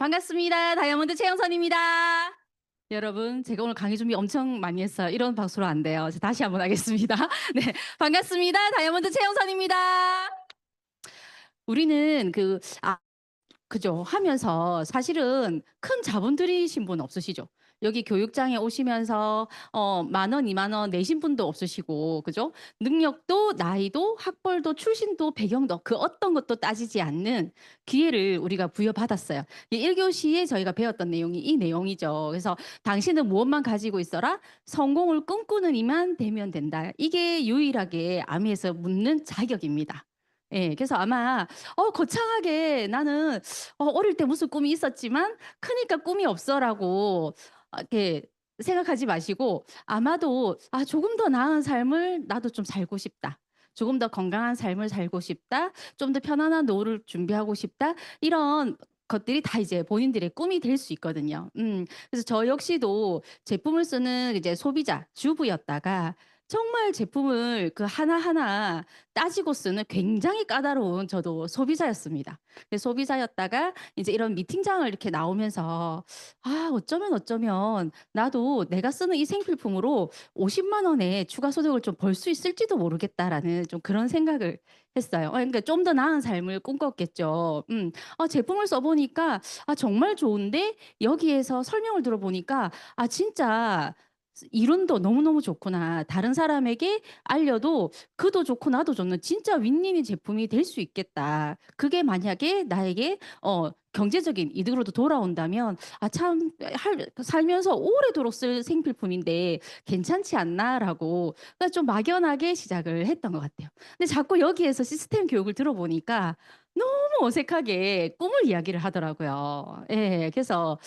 반갑습니다. 다이아몬드 최영선입니다. 여러분, 제가 오늘 강의 준비 엄청 많이 했어요. 이런 박수로 안 돼요. 다시 한번 하겠습니다. 네, 반갑습니다. 다이아몬드 최영선입니다. 우리는 그죠. 하면서 사실은 큰 자본 들이신 분 없으시죠? 여기 교육장에 오시면서 10,000원, 20,000원 내신 분도 없으시고, 그죠? 능력도, 나이도, 학벌도, 출신도, 배경도 그 어떤 것도 따지지 않는 기회를 우리가 부여받았어요. 이 1교시에 저희가 배웠던 내용이 이 내용이죠. 그래서 당신은 무엇만 가지고 있어라? 성공을 꿈꾸는 이만 되면 된다. 이게 유일하게 아미에서 묻는 자격입니다. 예, 그래서 아마 거창하게 나는 어릴 때 무슨 꿈이 있었지만 크니까 꿈이 없어라고 이렇게 생각하지 마시고 아마도 조금 더 나은 삶을 나도 좀 살고 싶다. 조금 더 건강한 삶을 살고 싶다. 좀 더 편안한 노후를 준비하고 싶다. 이런 것들이 다 이제 본인들의 꿈이 될 수 있거든요. 그래서 저 역시도 제품을 쓰는 이제 소비자, 주부였다가 정말 제품을 그 하나하나 따지고 쓰는 굉장히 까다로운 저도 소비자였습니다. 소비자였다가 이제 이런 미팅장을 이렇게 나오면서 어쩌면 나도 내가 쓰는 이 생필품으로 50만 원의 추가 소득을 좀 벌 수 있을지도 모르겠다라는 좀 그런 생각을 했어요. 그러니까 좀 더 나은 삶을 꿈꿨겠죠. 제품을 써보니까 정말 좋은데 여기에서 설명을 들어보니까 진짜 이론도 너무너무 좋구나. 다른 사람에게 알려도 그도 좋고 나도 좋는 진짜 윈윈의 제품이 될 수 있겠다. 그게 만약에 나에게 경제적인 이득으로도 돌아온다면 참 살면서 오래도록 쓸 생필품인데 괜찮지 않나라고 그러니까 좀 막연하게 시작을 했던 것 같아요. 근데 자꾸 여기에서 시스템 교육을 들어보니까 너무 어색하게 꿈을 이야기를 하더라고요. 예. 그래서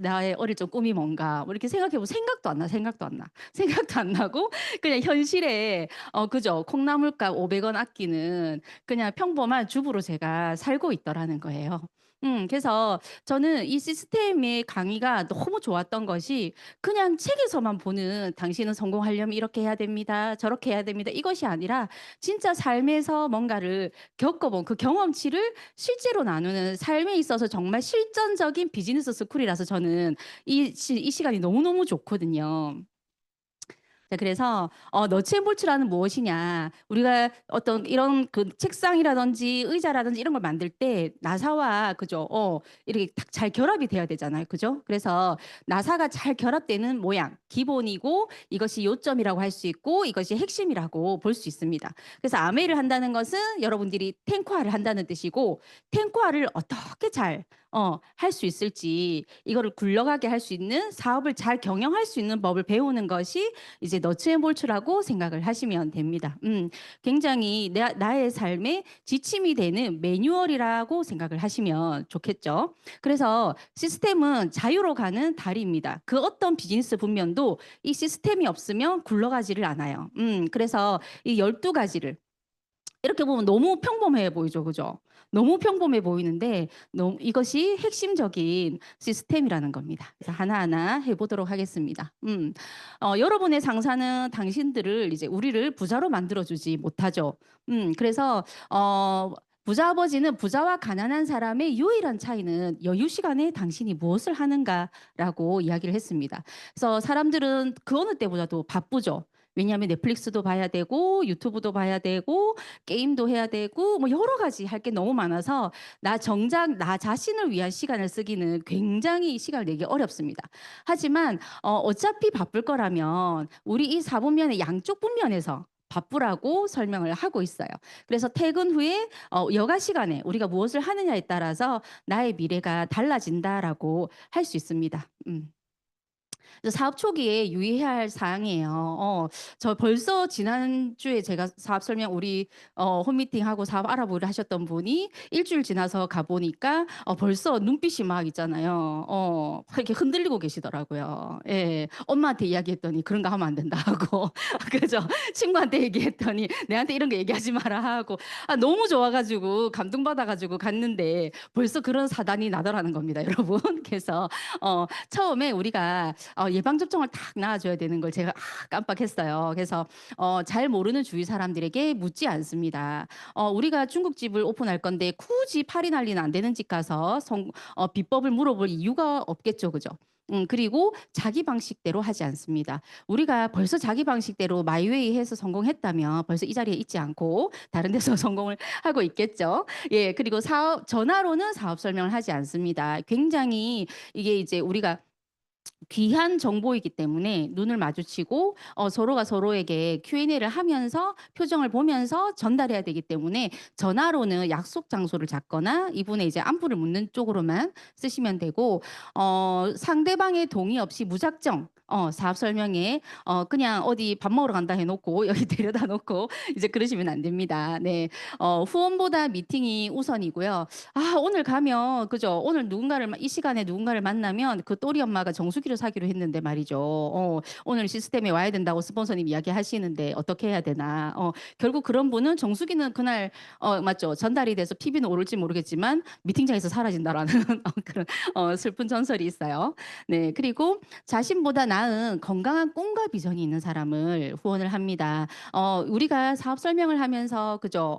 나의 어릴 적 꿈이 뭔가 뭐 이렇게 생각해 보면 생각도 안 나, 생각도 안 나. 생각도 안 나고 그냥 현실에 그죠. 콩나물값 500원 아끼는 그냥 평범한 주부로 제가 살고 있더라는 거예요. 그래서 저는 이 시스템의 강의가 너무 좋았던 것이 그냥 책에서만 보는 당신은 성공하려면 이렇게 해야 됩니다. 저렇게 해야 됩니다. 이것이 아니라 진짜 삶에서 뭔가를 겪어본 그 경험치를 실제로 나누는 삶에 있어서 정말 실전적인 비즈니스 스쿨이라서 저는 이 시간이 너무너무 좋거든요. 자, 그래서 너츠 앤 볼츠라는 무엇이냐? 우리가 어떤 이런 그 책상이라든지 의자라든지 이런 걸 만들 때 나사와 그죠? 이렇게 딱 잘 결합이 돼야 되잖아요. 그죠? 그래서 나사가 잘 결합되는 모양, 기본이고 이것이 요점이라고 할 수 있고 이것이 핵심이라고 볼 수 있습니다. 그래서 아메이를 한다는 것은 여러분들이 탱크화를 한다는 뜻이고 탱크화를 어떻게 잘 할 수 있을지 이거를 굴러가게 할 수 있는 사업을 잘 경영할 수 있는 법을 배우는 것이 이제 너츠 앤 볼츠라고 생각을 하시면 됩니다. 굉장히 나의 삶에 지침이 되는 매뉴얼이라고 생각을 하시면 좋겠죠. 그래서 시스템은 자유로 가는 다리입니다. 그 어떤 비즈니스 분면도 이 시스템이 없으면 굴러가지를 않아요. 그래서 이 12가지를 이렇게 보면 너무 평범해 보이죠. 그죠? 너무 평범해 보이는데 이것이 핵심적인 시스템이라는 겁니다. 그래서 하나하나 해보도록 하겠습니다. 여러분의 상사는 당신들을 이제 우리를 부자로 만들어주지 못하죠. 그래서 부자 아버지는 부자와 가난한 사람의 유일한 차이는 여유 시간에 당신이 무엇을 하는가라고 이야기를 했습니다. 그래서 사람들은 그 어느 때보다도 바쁘죠. 왜냐하면 넷플릭스도 봐야 되고 유튜브도 봐야 되고 게임도 해야 되고 뭐 여러 가지 할 게 너무 많아서 정작 나 자신을 위한 시간을 쓰기는 굉장히 시간을 내기 어렵습니다. 하지만 어차피 바쁠 거라면 우리 이 사분면의 양쪽 분면에서 바쁘라고 설명을 하고 있어요. 그래서 퇴근 후에 여가 시간에 우리가 무엇을 하느냐에 따라서 나의 미래가 달라진다라고 할 수 있습니다. 그래서 사업 초기에 유의해야 할 사항이에요. 저 벌써 지난주에 제가 사업 설명 우리 홈미팅하고 사업 알아보기로 하셨던 분이 일주일 지나서 가보니까 벌써 눈빛이 막 있잖아요. 이렇게 흔들리고 계시더라고요. 예. 엄마한테 이야기했더니 그런 거 하면 안 된다 하고 그죠? 친구한테 얘기했더니 내한테 이런 거 얘기하지 마라 하고 너무 좋아가지고 감동받아가지고 갔는데 벌써 그런 사단이 나더라는 겁니다, 여러분. 그래서 처음에 우리가 예방접종을 딱 놔줘야 되는 걸 제가 깜빡했어요. 그래서 잘 모르는 주위 사람들에게 묻지 않습니다. 우리가 중국집을 오픈할 건데 굳이 파리 난리는 안 되는 집 가서 비법을 물어볼 이유가 없겠죠. 그죠? 그리고 자기 방식대로 하지 않습니다. 우리가 벌써 자기 방식대로 마이웨이 해서 성공했다면 벌써 이 자리에 있지 않고 다른 데서 성공을 하고 있겠죠. 예, 그리고 전화로는 사업 설명을 하지 않습니다. 굉장히 이게 이제 우리가 귀한 정보이기 때문에 눈을 마주치고 서로가 서로에게 Q&A를 하면서 표정을 보면서 전달해야 되기 때문에 전화로는 약속 장소를 잡거나 이분의 이제 안부를 묻는 쪽으로만 쓰시면 되고 상대방의 동의 없이 무작정 사업 설명에 그냥 어디 밥 먹으러 간다 해놓고 여기 데려다 놓고 이제 그러시면 안 됩니다. 네, 후원보다 미팅이 우선이고요. 오늘 가면 그죠? 오늘 이 시간에 누군가를 만나면 그 또리 엄마가 정수기를 사기로 했는데 말이죠. 오늘 시스템에 와야 된다고 스폰서님 이야기하시는데 어떻게 해야 되나? 결국 그런 분은 정수기는 그날 맞죠? 전달이 돼서 PB는 오를지 모르겠지만 미팅장에서 사라진다라는 그런 슬픈 전설이 있어요. 네, 그리고 자신보다 나은 건강한 꿈과 비전이 있는 사람을 후원을 합니다. 우리가 사업 설명을 하면서 그죠?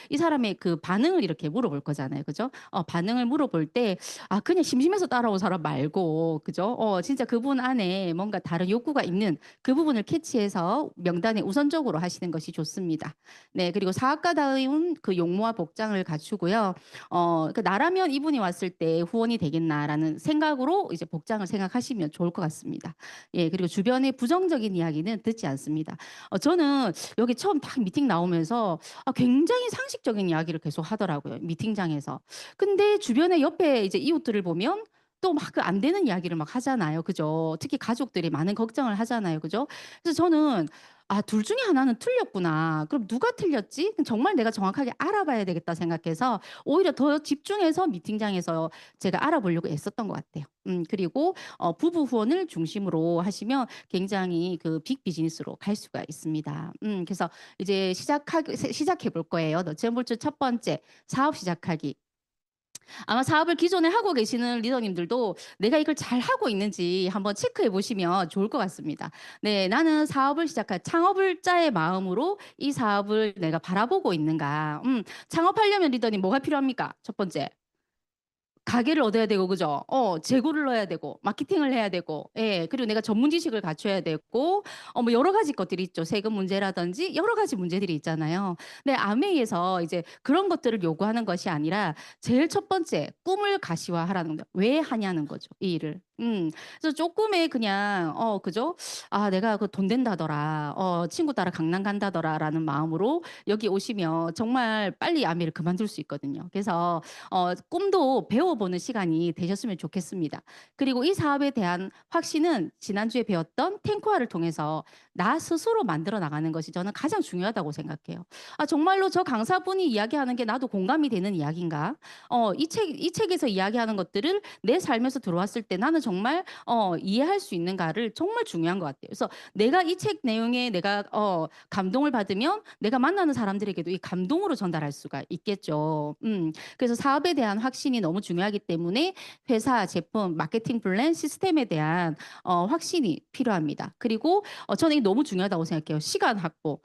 이 사람의 그 반응을 이렇게 물어볼 거잖아요. 그죠? 반응을 물어볼 때 그냥 심심해서 따라온 사람 말고 그죠? 진짜 그분 안에 뭔가 다른 욕구가 있는 그 부분을 캐치해서 명단에 우선적으로 하시는 것이 좋습니다. 네, 그리고 사업가다운 그 용모와 복장을 갖추고요. 나라면 이분이 왔을 때 후원이 되겠나라는 생각으로 이제 복장을 생각하시면 좋을 것 같습니다. 예, 그리고 주변의 부정적인 이야기는 듣지 않습니다. 저는 여기 처음 딱 미팅 나오면서 굉장히 상식적인 이야기를 계속 하더라고요. 미팅장에서. 근데 주변에 옆에 이제 이웃들을 보면 또 막 그 안 되는 이야기를 막 하잖아요. 그죠? 특히 가족들이 많은 걱정을 하잖아요. 그죠? 그래서 저는 둘 중에 하나는 틀렸구나. 그럼 누가 틀렸지? 정말 내가 정확하게 알아봐야 되겠다 생각해서 오히려 더 집중해서 미팅장에서 제가 알아보려고 애썼던 것 같아요. 그리고 부부 후원을 중심으로 하시면 굉장히 그 빅 비즈니스로 갈 수가 있습니다. 그래서 이제 시작해 볼 거예요. 너체물주 첫 번째 사업 시작하기. 아마 사업을 기존에 하고 계시는 리더님들도 내가 이걸 잘 하고 있는지 한번 체크해 보시면 좋을 것 같습니다. 네, 나는 사업을 시작할 창업을자의 마음으로 이 사업을 내가 바라보고 있는가. 창업하려면 리더님 뭐가 필요합니까? 첫 번째. 가게를 얻어야 되고 그죠? 재고를 넣어야 되고 마케팅을 해야 되고 예, 그리고 내가 전문 지식을 갖춰야 되고 뭐 여러 가지 것들이 있죠. 세금 문제라든지 여러 가지 문제들이 있잖아요. 근데 아메이에서 이제 그런 것들을 요구하는 것이 아니라 제일 첫 번째 꿈을 가시화하라는 거. 왜 하냐는 거죠. 이 일을. 그래서 조금의 그냥 그죠? 내가 그 돈 된다더라. 친구 따라 강남 간다더라라는 마음으로 여기 오시면 정말 빨리 아메이를 그만둘 수 있거든요. 그래서 꿈도 배워보는 시간이 되셨으면 좋겠습니다. 그리고 이 사업에 대한 확신은 지난주에 배웠던 탱크화를 통해서 나 스스로 만들어 나가는 것이 저는 가장 중요하다고 생각해요. 정말로 저 강사분이 이야기하는 게 나도 공감이 되는 이야기인가? 이 책에서 이야기하는 것들을 내 삶에서 들어왔을 때 나는 정말 이해할 수 있는가를 정말 중요한 것 같아요. 그래서 내가 이 책 내용에 내가 감동을 받으면 내가 만나는 사람들에게도 이 감동으로 전달할 수가 있겠죠. 그래서 사업에 대한 확신이 너무 중요하기 때문에 회사, 제품, 마케팅 플랜, 시스템에 대한 확신이 필요합니다. 그리고 저는 이게 너무 중요하다고 생각해요. 시간 확보.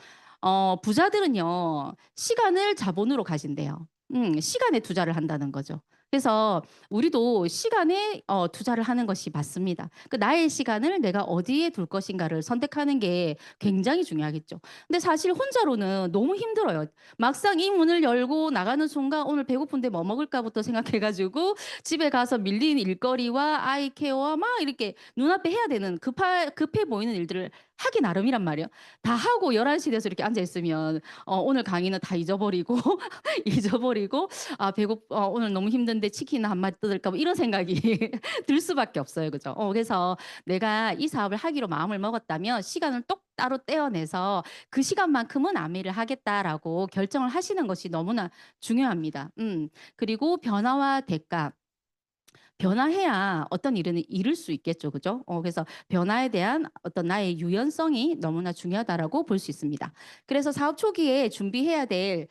부자들은요, 시간을 자본으로 가진대요. 시간에 투자를 한다는 거죠. 그래서 우리도 시간에 투자를 하는 것이 맞습니다. 나의 시간을 내가 어디에 둘 것인가를 선택하는 게 굉장히 중요하겠죠. 근데 사실 혼자로는 너무 힘들어요. 막상 이 문을 열고 나가는 순간 오늘 배고픈데 뭐 먹을까부터 생각해가지고 집에 가서 밀린 일거리와 아이 케어와 막 이렇게 눈앞에 해야 되는 급해 보이는 일들을 하기 나름이란 말이에요. 다 하고 11시 돼서 이렇게 앉아있으면 오늘 강의는 다 잊어버리고 잊어버리고 오늘 너무 힘든데 치킨 한 마리 뜯을까 뭐 이런 생각이 들 수밖에 없어요. 그죠? 그래서 내가 이 사업을 하기로 마음을 먹었다면 시간을 똑 따로 떼어내서 그 시간만큼은 아미를 하겠다라고 결정을 하시는 것이 너무나 중요합니다. 그리고 변화와 대가. 변화해야 어떤 일은 이룰 수 있겠죠. 그죠? 그래서 변화에 대한 어떤 나의 유연성이 너무나 중요하다라고 볼 수 있습니다. 그래서 사업 초기에 준비해야 될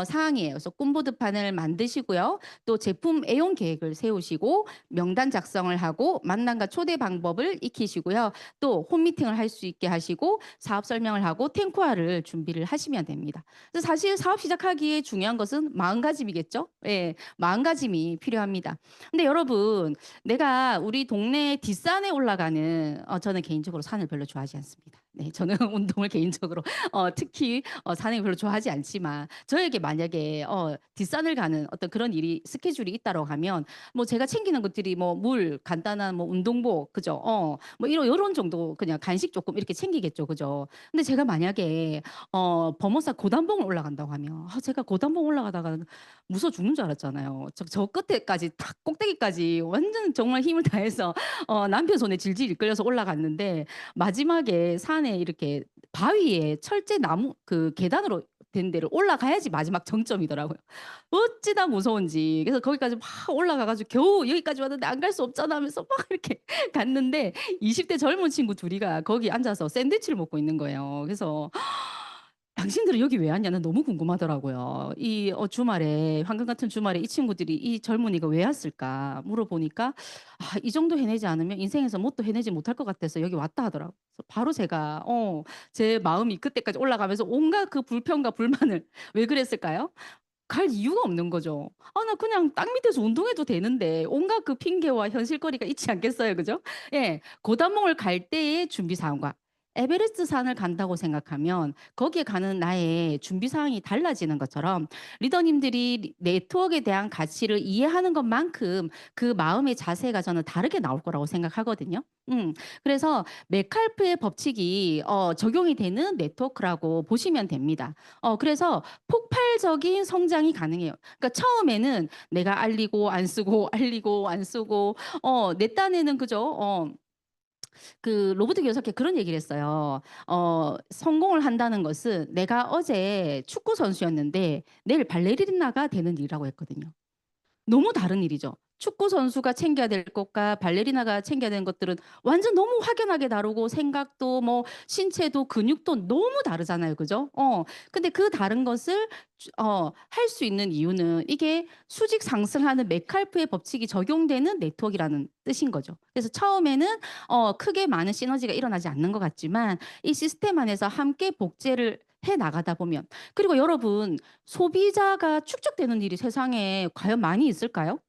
사항이에요. 그래서 꿈보드판을 만드시고요. 또 제품 애용 계획을 세우시고 명단 작성을 하고 만남과 초대 방법을 익히시고요. 또 홈미팅을 할 수 있게 하시고 사업 설명을 하고 탱크화를 준비를 하시면 됩니다. 그래서 사실 사업 시작하기에 중요한 것은 마음가짐이겠죠? 예, 마음가짐이 필요합니다. 근데 여러분, 내가 우리 동네 뒷산에 올라가는 저는 개인적으로 산을 별로 좋아하지 않습니다. 네, 저는 운동을 개인적으로 특히 산을 별로 좋아하지 않지만 저에게 만약에 뒷산을 가는 어떤 그런 일이 스케줄이 있다고 하면 뭐 제가 챙기는 것들이 뭐 물, 간단한 뭐 운동복, 그죠? 뭐 이런 정도 그냥 간식 조금 이렇게 챙기겠죠, 그죠? 근데 제가 만약에 범어사 고단봉을 올라간다고 하면 제가 고단봉 올라가다가 무서워 죽는 줄 알았잖아요. 저 끝에까지 탁 꼭대기까지 완전 정말 힘을 다해서 남편 손에 질질 이끌려서 올라갔는데 마지막에 산에 이렇게 바위에 철제 나무 그 계단으로 된 데를 올라가야지 마지막 정점이더라고요. 어찌나 무서운지. 그래서 거기까지 막 올라가 가지고 겨우 여기까지 왔는데 안 갈 수 없잖아 하면서 막 이렇게 갔는데 20대 젊은 친구 둘이가 거기 앉아서 샌드위치를 먹고 있는 거예요. 그래서 당신들은 여기 왜 왔냐는 너무 궁금하더라고요. 이 주말에 황금 같은 주말에 이 친구들이 이 젊은이가 왜 왔을까 물어보니까 이 정도 해내지 않으면 인생에서 뭣도 해내지 못할 것 같아서 여기 왔다 하더라고요. 그래서 바로 제가 제 마음이 그때까지 올라가면서 온갖 그 불평과 불만을 왜 그랬을까요? 갈 이유가 없는 거죠. 나 그냥 땅 밑에서 운동해도 되는데 온갖 그 핑계와 현실거리가 있지 않겠어요, 그죠? 예, 고단봉을 갈 때의 준비 사항과 에베레스트 산을 간다고 생각하면 거기에 가는 나의 준비 사항이 달라지는 것처럼 리더님들이 네트워크에 대한 가치를 이해하는 것만큼 그 마음의 자세가 저는 다르게 나올 거라고 생각하거든요. 그래서 메칼프의 법칙이 적용이 되는 네트워크라고 보시면 됩니다. 그래서 폭발적인 성장이 가능해요. 그러니까 처음에는 내가 알리고 안 쓰고 알리고 안 쓰고 내 딴에는 그죠? 그 로버트 기요사키 그런 얘기를 했어요. 성공을 한다는 것은 내가 어제 축구 선수였는데 내일 발레리나가 되는 일이라고 했거든요. 너무 다른 일이죠. 축구 선수가 챙겨야 될 것과 발레리나가 챙겨야 되는 것들은 완전 너무 확연하게 다르고 생각도 뭐 신체도 근육도 너무 다르잖아요. 그죠? 근데 그 다른 것을 할 수 있는 이유는 이게 수직 상승하는 메칼프의 법칙이 적용되는 네트워크라는 뜻인 거죠. 그래서 처음에는 크게 많은 시너지가 일어나지 않는 것 같지만 이 시스템 안에서 함께 복제를 해 나가다 보면 그리고 여러분 소비자가 축적되는 일이 세상에 과연 많이 있을까요?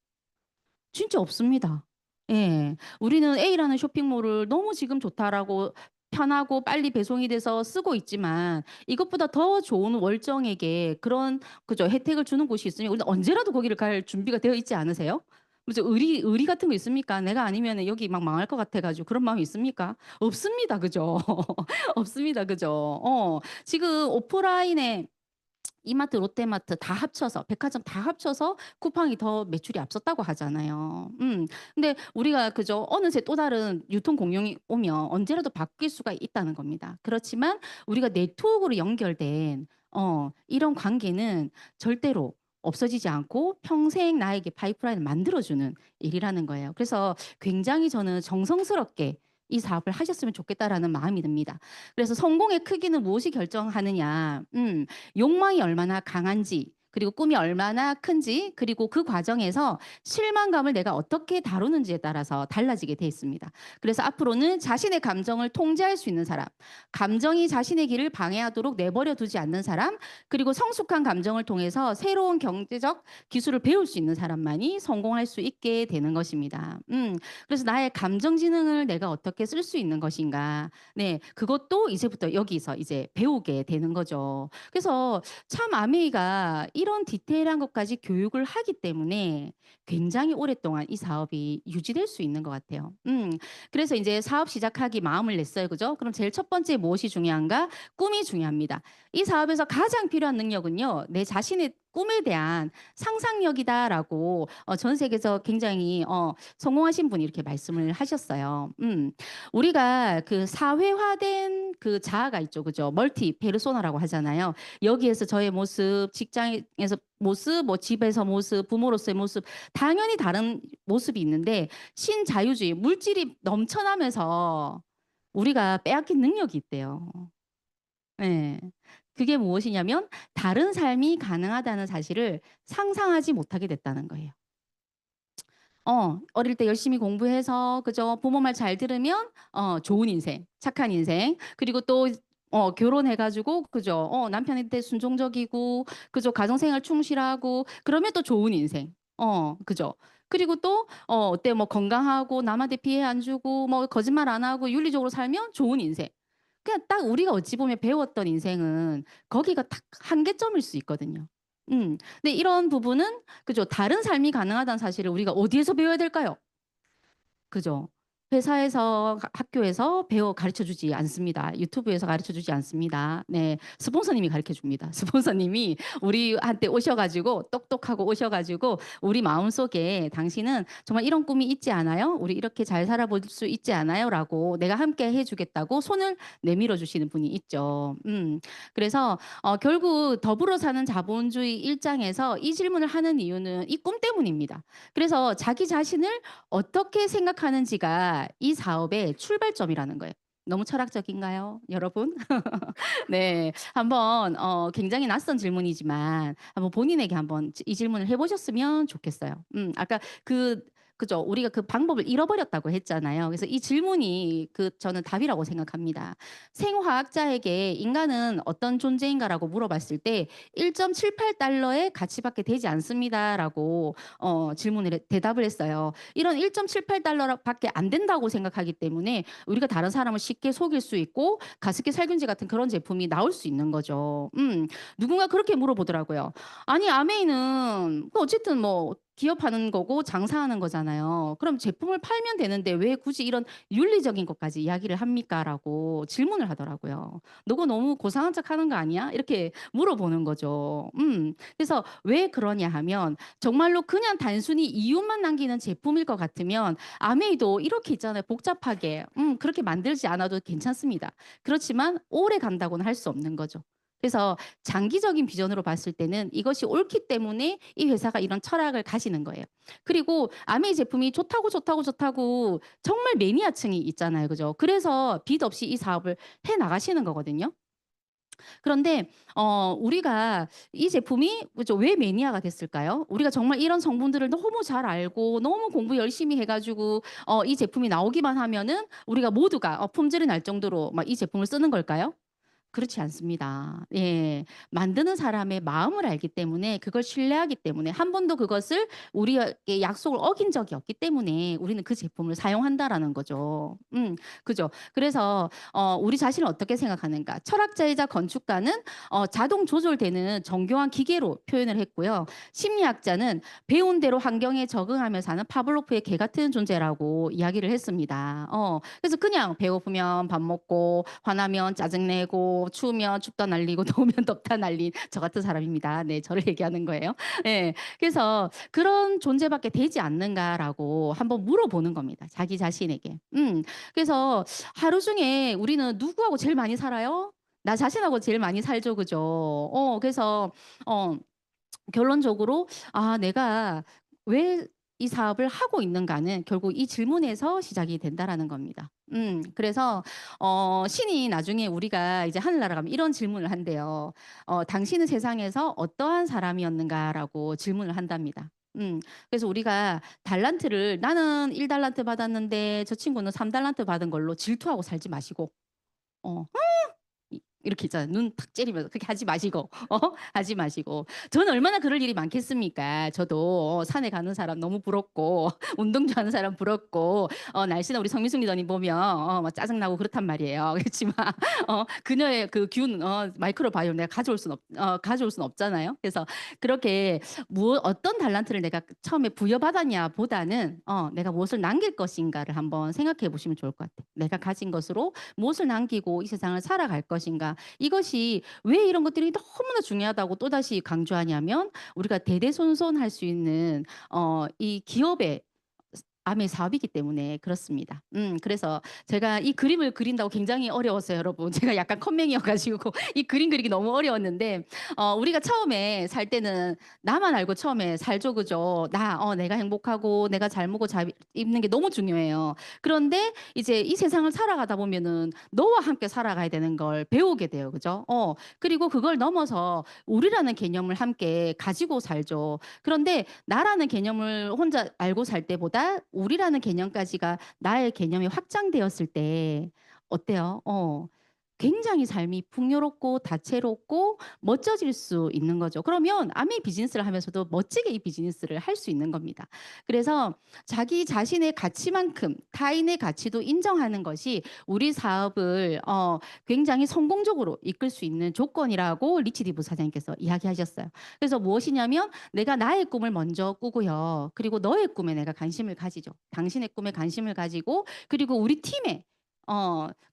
진짜 없습니다. 예. 우리는 A라는 쇼핑몰을 너무 지금 좋다라고 편하고 빨리 배송이 돼서 쓰고 있지만 이것보다 더 좋은 월정액의 그런 그죠 혜택을 주는 곳이 있으면 우리는 언제라도 거기를 갈 준비가 되어 있지 않으세요? 그죠 의리 같은 거 있습니까? 내가 아니면은 여기 막 망할 것 같아 가지고 그런 마음이 있습니까? 없습니다. 그죠? 없습니다. 그죠? 지금 오프라인에 이마트, 롯데마트 다 합쳐서 백화점 다 합쳐서 쿠팡이 더 매출이 앞섰다고 하잖아요. 근데 우리가 그죠? 어느새 또 다른 유통 공룡이 오면 언제라도 바뀔 수가 있다는 겁니다. 그렇지만 우리가 네트워크로 연결된 이런 관계는 절대로 없어지지 않고 평생 나에게 파이프라인을 만들어주는 일이라는 거예요. 그래서 굉장히 저는 정성스럽게 이 사업을 하셨으면 좋겠다라는 마음이 듭니다. 그래서 성공의 크기는 무엇이 결정하느냐? 욕망이 얼마나 강한지 그리고 꿈이 얼마나 큰지 그리고 그 과정에서 실망감을 내가 어떻게 다루는지에 따라서 달라지게 돼 있습니다. 그래서 앞으로는 자신의 감정을 통제할 수 있는 사람, 감정이 자신의 길을 방해하도록 내버려 두지 않는 사람, 그리고 성숙한 감정을 통해서 새로운 경제적 기술을 배울 수 있는 사람만이 성공할 수 있게 되는 것입니다. 그래서 나의 감정 지능을 내가 어떻게 쓸 수 있는 것인가. 네, 그것도 이제부터 여기서 이제 배우게 되는 거죠. 그래서 참 아메이가 이런 디테일한 것까지 교육을 하기 때문에 굉장히 오랫동안 이 사업이 유지될 수 있는 것 같아요. 그래서 이제 사업 시작하기 마음을 냈어요. 그죠? 그럼 제일 첫 번째 무엇이 중요한가? 꿈이 중요합니다. 이 사업에서 가장 필요한 능력은요, 내 자신의 꿈에 대한 상상력이다라고 전 세계에서 굉장히 성공하신 분이 이렇게 말씀을 하셨어요. 우리가 그 사회화된 그 자아가 있죠. 그죠? 멀티 페르소나라고 하잖아요. 여기에서 저의 모습, 직장에서 모습, 뭐 집에서 모습, 부모로서의 모습, 당연히 다른 모습이 있는데 신자유주의, 물질이 넘쳐나면서 우리가 빼앗긴 능력이 있대요. 예. 그게 무엇이냐면 다른 삶이 가능하다는 사실을 상상하지 못하게 됐다는 거예요. 어릴 때 열심히 공부해서 그죠? 부모 말 잘 들으면 좋은 인생, 착한 인생. 그리고 또 결혼해 가지고 그죠? 남편한테 순종적이고 그죠? 가정생활 충실하고 그러면 또 좋은 인생. 그죠? 그리고 또 어때 뭐 건강하고 남한테 피해 안 주고 뭐 거짓말 안 하고 윤리적으로 살면 좋은 인생. 그냥 딱 우리가 어찌 보면 배웠던 인생은 거기가 딱 한계점일 수 있거든요. 근데 이런 부분은 그죠. 다른 삶이 가능하다는 사실을 우리가 어디에서 배워야 될까요? 그죠. 회사에서 학교에서 배워 가르쳐 주지 않습니다. 유튜브에서 가르쳐 주지 않습니다. 네. 스폰서님이 가르쳐 줍니다. 스폰서님이 우리한테 오셔 가지고 똑똑하고 오셔 가지고 "우리 마음속에 당신은 정말 이런 꿈이 있지 않아요? 우리 이렇게 잘 살아볼 수 있지 않아요?"라고 내가 함께 해 주겠다고 손을 내밀어 주시는 분이 있죠. 그래서 결국 더불어 사는 자본주의 일장에서 이 질문을 하는 이유는 이 꿈 때문입니다. 그래서 자기 자신을 어떻게 생각하는지가 이 사업의 출발점이라는 거예요. 너무 철학적인가요, 여러분? 네. 한번 굉장히 낯선 질문이지만 한번 본인에게 한번 이 질문을 해 보셨으면 좋겠어요. 아까 그죠. 우리가 그 방법을 잃어버렸다고 했잖아요. 그래서 이 질문이 저는 답이라고 생각합니다. 생화학자에게 "인간은 어떤 존재인가?"라고 물어봤을 때 "1.78달러의 가치밖에 되지 않습니다."라고 질문을 대답을 했어요. 이런 1.78달러 밖에 안 된다고 생각하기 때문에 우리가 다른 사람을 쉽게 속일 수 있고 가습기 살균제 같은 그런 제품이 나올 수 있는 거죠. 누군가 그렇게 물어보더라고요. 아니 아메이는 뭐 어쨌든 뭐 기업하는 거고 장사하는 거잖아요. 그럼 제품을 팔면 되는데 왜 굳이 이런 윤리적인 것까지 이야기를 합니까?"라고 질문을 하더라고요. "너가 너무 고상한 척 하는 거 아니야?" 이렇게 물어보는 거죠. 그래서 왜 그러냐 하면 정말로 그냥 단순히 이윤만 남기는 제품일 것 같으면 아메이도 이렇게 있잖아요. 복잡하게. 그렇게 만들지 않아도 괜찮습니다. 그렇지만 오래 간다고는 할 수 없는 거죠. 그래서 장기적인 비전으로 봤을 때는 이것이 옳기 때문에 이 회사가 이런 철학을 가지는 거예요. 그리고 아메이 제품이 좋다고, 좋다고, 좋다고 정말 매니아층이 있잖아요. 그죠? 그래서 빚 없이 이 사업을 해 나가시는 거거든요. 그런데 우리가 이 제품이 그죠 왜 매니아가 됐을까요? 우리가 정말 이런 성분들을 너무 잘 알고 너무 공부 열심히 해 가지고 이 제품이 나오기만 하면은 우리가 모두가 품절이 날 정도로 막 이 제품을 쓰는 걸까요? 그렇지 않습니다. 예. 만드는 사람의 마음을 알기 때문에 그걸 신뢰하기 때문에 한 번도 그것을 우리에게 약속을 어긴 적이 없기 때문에 우리는 그 제품을 사용한다라는 거죠. 그죠. 그래서 우리 자신을 어떻게 생각하는가. 철학자이자 건축가는 자동 조절되는 정교한 기계로 표현을 했고요. 심리학자는 배운 대로 환경에 적응하며 사는 파블로프의 개 같은 존재라고 이야기를 했습니다. 그래서 그냥 배고프면 밥 먹고 화나면 짜증 내고 추우면 춥다 날리고 더우면 덥다 날린 저 같은 사람입니다. 네. 저를 얘기하는 거예요. 예. 그래서 '그런 존재밖에 되지 않는가.'라고 한번 물어보는 겁니다, 자기 자신에게. 그래서 하루 중에 우리는 누구하고 제일 많이 살아요? 나 자신하고 제일 많이 살죠. 그죠? 그래서 어 결론적으로 '아 내가 왜 이 사업을 하고 있는가.'는 결국 이 질문에서 시작이 된다라는 겁니다. 그래서 신이 나중에 우리가 이제 하늘나라 가면 이런 질문을 한대요. "당신은 세상에서 어떠한 사람이었는가?"라고 질문을 한답니다. 그래서 우리가 달란트를 '나는 1 달란트 받았는데 저 친구는 3 달란트 받은 걸로 질투하고 살지 마시고 어 이렇게 있잖아요. 눈 탁 째리면서 그렇게 하지 마시고 하지 마시고. 저는 얼마나 그럴 일이 많겠습니까. 저도 산에 가는 사람 너무 부럽고 운동 좋아하는 사람 부럽고 날씬한 우리 성민숙 리더님 보면 막 짜증나고 그렇단 말이에요. 그렇지만 그녀의 그 균 마이크로바이옴 내가 가져올 수는 없잖아요. 그래서 그렇게 어떤 달란트를 내가 처음에 부여받았냐 보다는 '내가 무엇을 남길 것인가.'를 한번 생각해 보시면 좋을 것 같아요. '내가 가진 것으로 무엇을 남기고 이 세상을 살아갈 것인가.' 이것이 왜 이런 것들이 너무나 중요하다고 또다시 강조하냐면 우리가 대대손손할 수 있는 이 기업의 암의 사업이기 때문에 그렇습니다. 그래서 제가 이 그림을 그린다고 굉장히 어려웠어요, 여러분. 제가 약간 컴맹이어 가지고 이 그림 그리기 너무 어려웠는데 우리가 처음에 살 때는 나만 알고 처음에 살죠, 그죠? 내가 행복하고 내가 잘 먹고 잘 입는 게 너무 중요해요. 그런데 이제 이 세상을 살아가다 보면은 너와 함께 살아가야 되는 걸 배우게 돼요, 그죠? 그리고 그걸 넘어서 우리라는 개념을 함께 가지고 살죠. 그런데 나라는 개념을 혼자 알고 살 때보다 우리라는 개념까지가 나의 개념이 확장되었을 때 어때요? 굉장히 삶이 풍요롭고 다채롭고 멋져질 수 있는 거죠. 그러면 아무 비즈니스를 하면서도 멋지게 이 비즈니스를 할 수 있는 겁니다. 그래서 자기 자신의 가치만큼 타인의 가치도 인정하는 것이 우리 사업을 굉장히 성공적으로 이끌 수 있는 조건이라고 리치디 부사장님께서 이야기하셨어요. 그래서 무엇이냐면 내가 나의 꿈을 먼저 꾸고요. 그리고 너의 꿈에 내가 관심을 가지죠. 당신의 꿈에 관심을 가지고 그리고 우리 팀에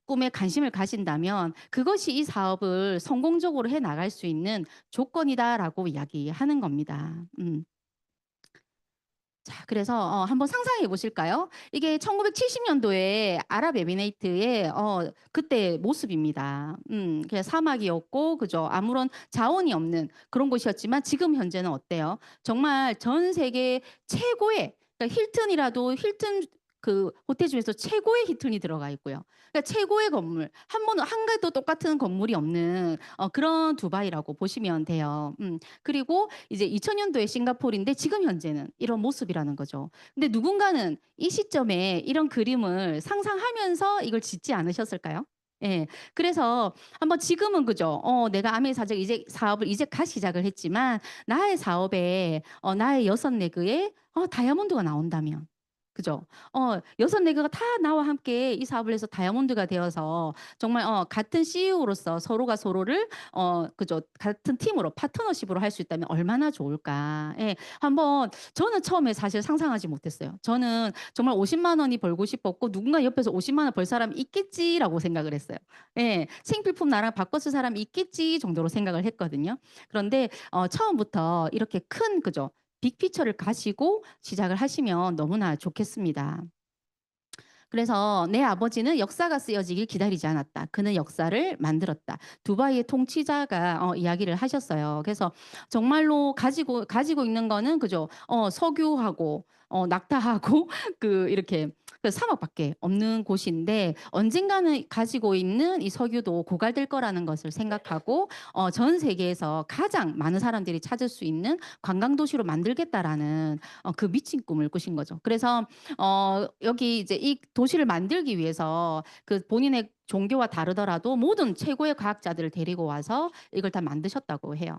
꿈에 관심을 가진다면 그것이 이 사업을 성공적으로 해 나갈 수 있는 조건이다라고 이야기하는 겁니다. 자, 그래서 한번 상상해 보실까요? 이게 1970년도에 아랍에미레이트의 그때 모습입니다. 그냥 사막이었고, 그죠? 아무런 자원이 없는 그런 곳이었지만 지금 현재는 어때요? 정말 전 세계 최고의 그러니까 힐튼이라도 힐튼 그 호텔 중에서 최고의 힐튼이 들어가 있고요. 그러니까 최고의 건물, 한 개도 똑같은 건물이 없는 그런 두바이라고 보시면 돼요. 그리고 이제 2000년도에 싱가포르인데 지금 현재는 이런 모습이라는 거죠. 근데 누군가는 이 시점에 이런 그림을 상상하면서 이걸 짓지 않으셨을까요? 예. 그래서 한번 지금은 그죠. 내가 아메 사적 이제 사업을 이제 갓 시작을 했지만 나의 사업에 나의 여섯 레그에 다이아몬드가 나온다면 그죠? 여섯 레그가 다 나와 함께 이 사업을 해서 다이아몬드가 되어서 정말 같은 CEO로서 서로가 서로를 그죠? 같은 팀으로 파트너십으로 할 수 있다면 얼마나 좋을까? 예. 한번 저는 처음에 사실 상상하지 못했어요. 저는 정말 50만 원이 벌고 싶었고 누군가 옆에서 50만 원 벌 사람이 있겠지라고 생각을 했어요. 예. 생필품 나랑 바꿔 쓸 사람이 있겠지 정도로 생각을 했거든요. 그런데 처음부터 이렇게 큰 그죠? 빅피처를 가지고 시작을 하시면 너무나 좋겠습니다. 그래서 내 아버지는 역사가 쓰여지길 기다리지 않았다. 그는 역사를 만들었다. 두바이의 통치자가 이야기를 하셨어요. 그래서 정말로 가지고 있는 거는 그죠? 석유하고 낙타하고 그 이렇게 그 사막밖에 없는 곳인데 언젠가는 가지고 있는 이 석유도 고갈될 거라는 것을 생각하고 전 세계에서 가장 많은 사람들이 찾을 수 있는 관광 도시로 만들겠다라는 그 미친 꿈을 꾸신 거죠. 그래서 여기 이제 이 도시를 만들기 위해서 그 본인의 종교와 다르더라도 모든 최고의 과학자들을 데리고 와서 이걸 다 만드셨다고 해요.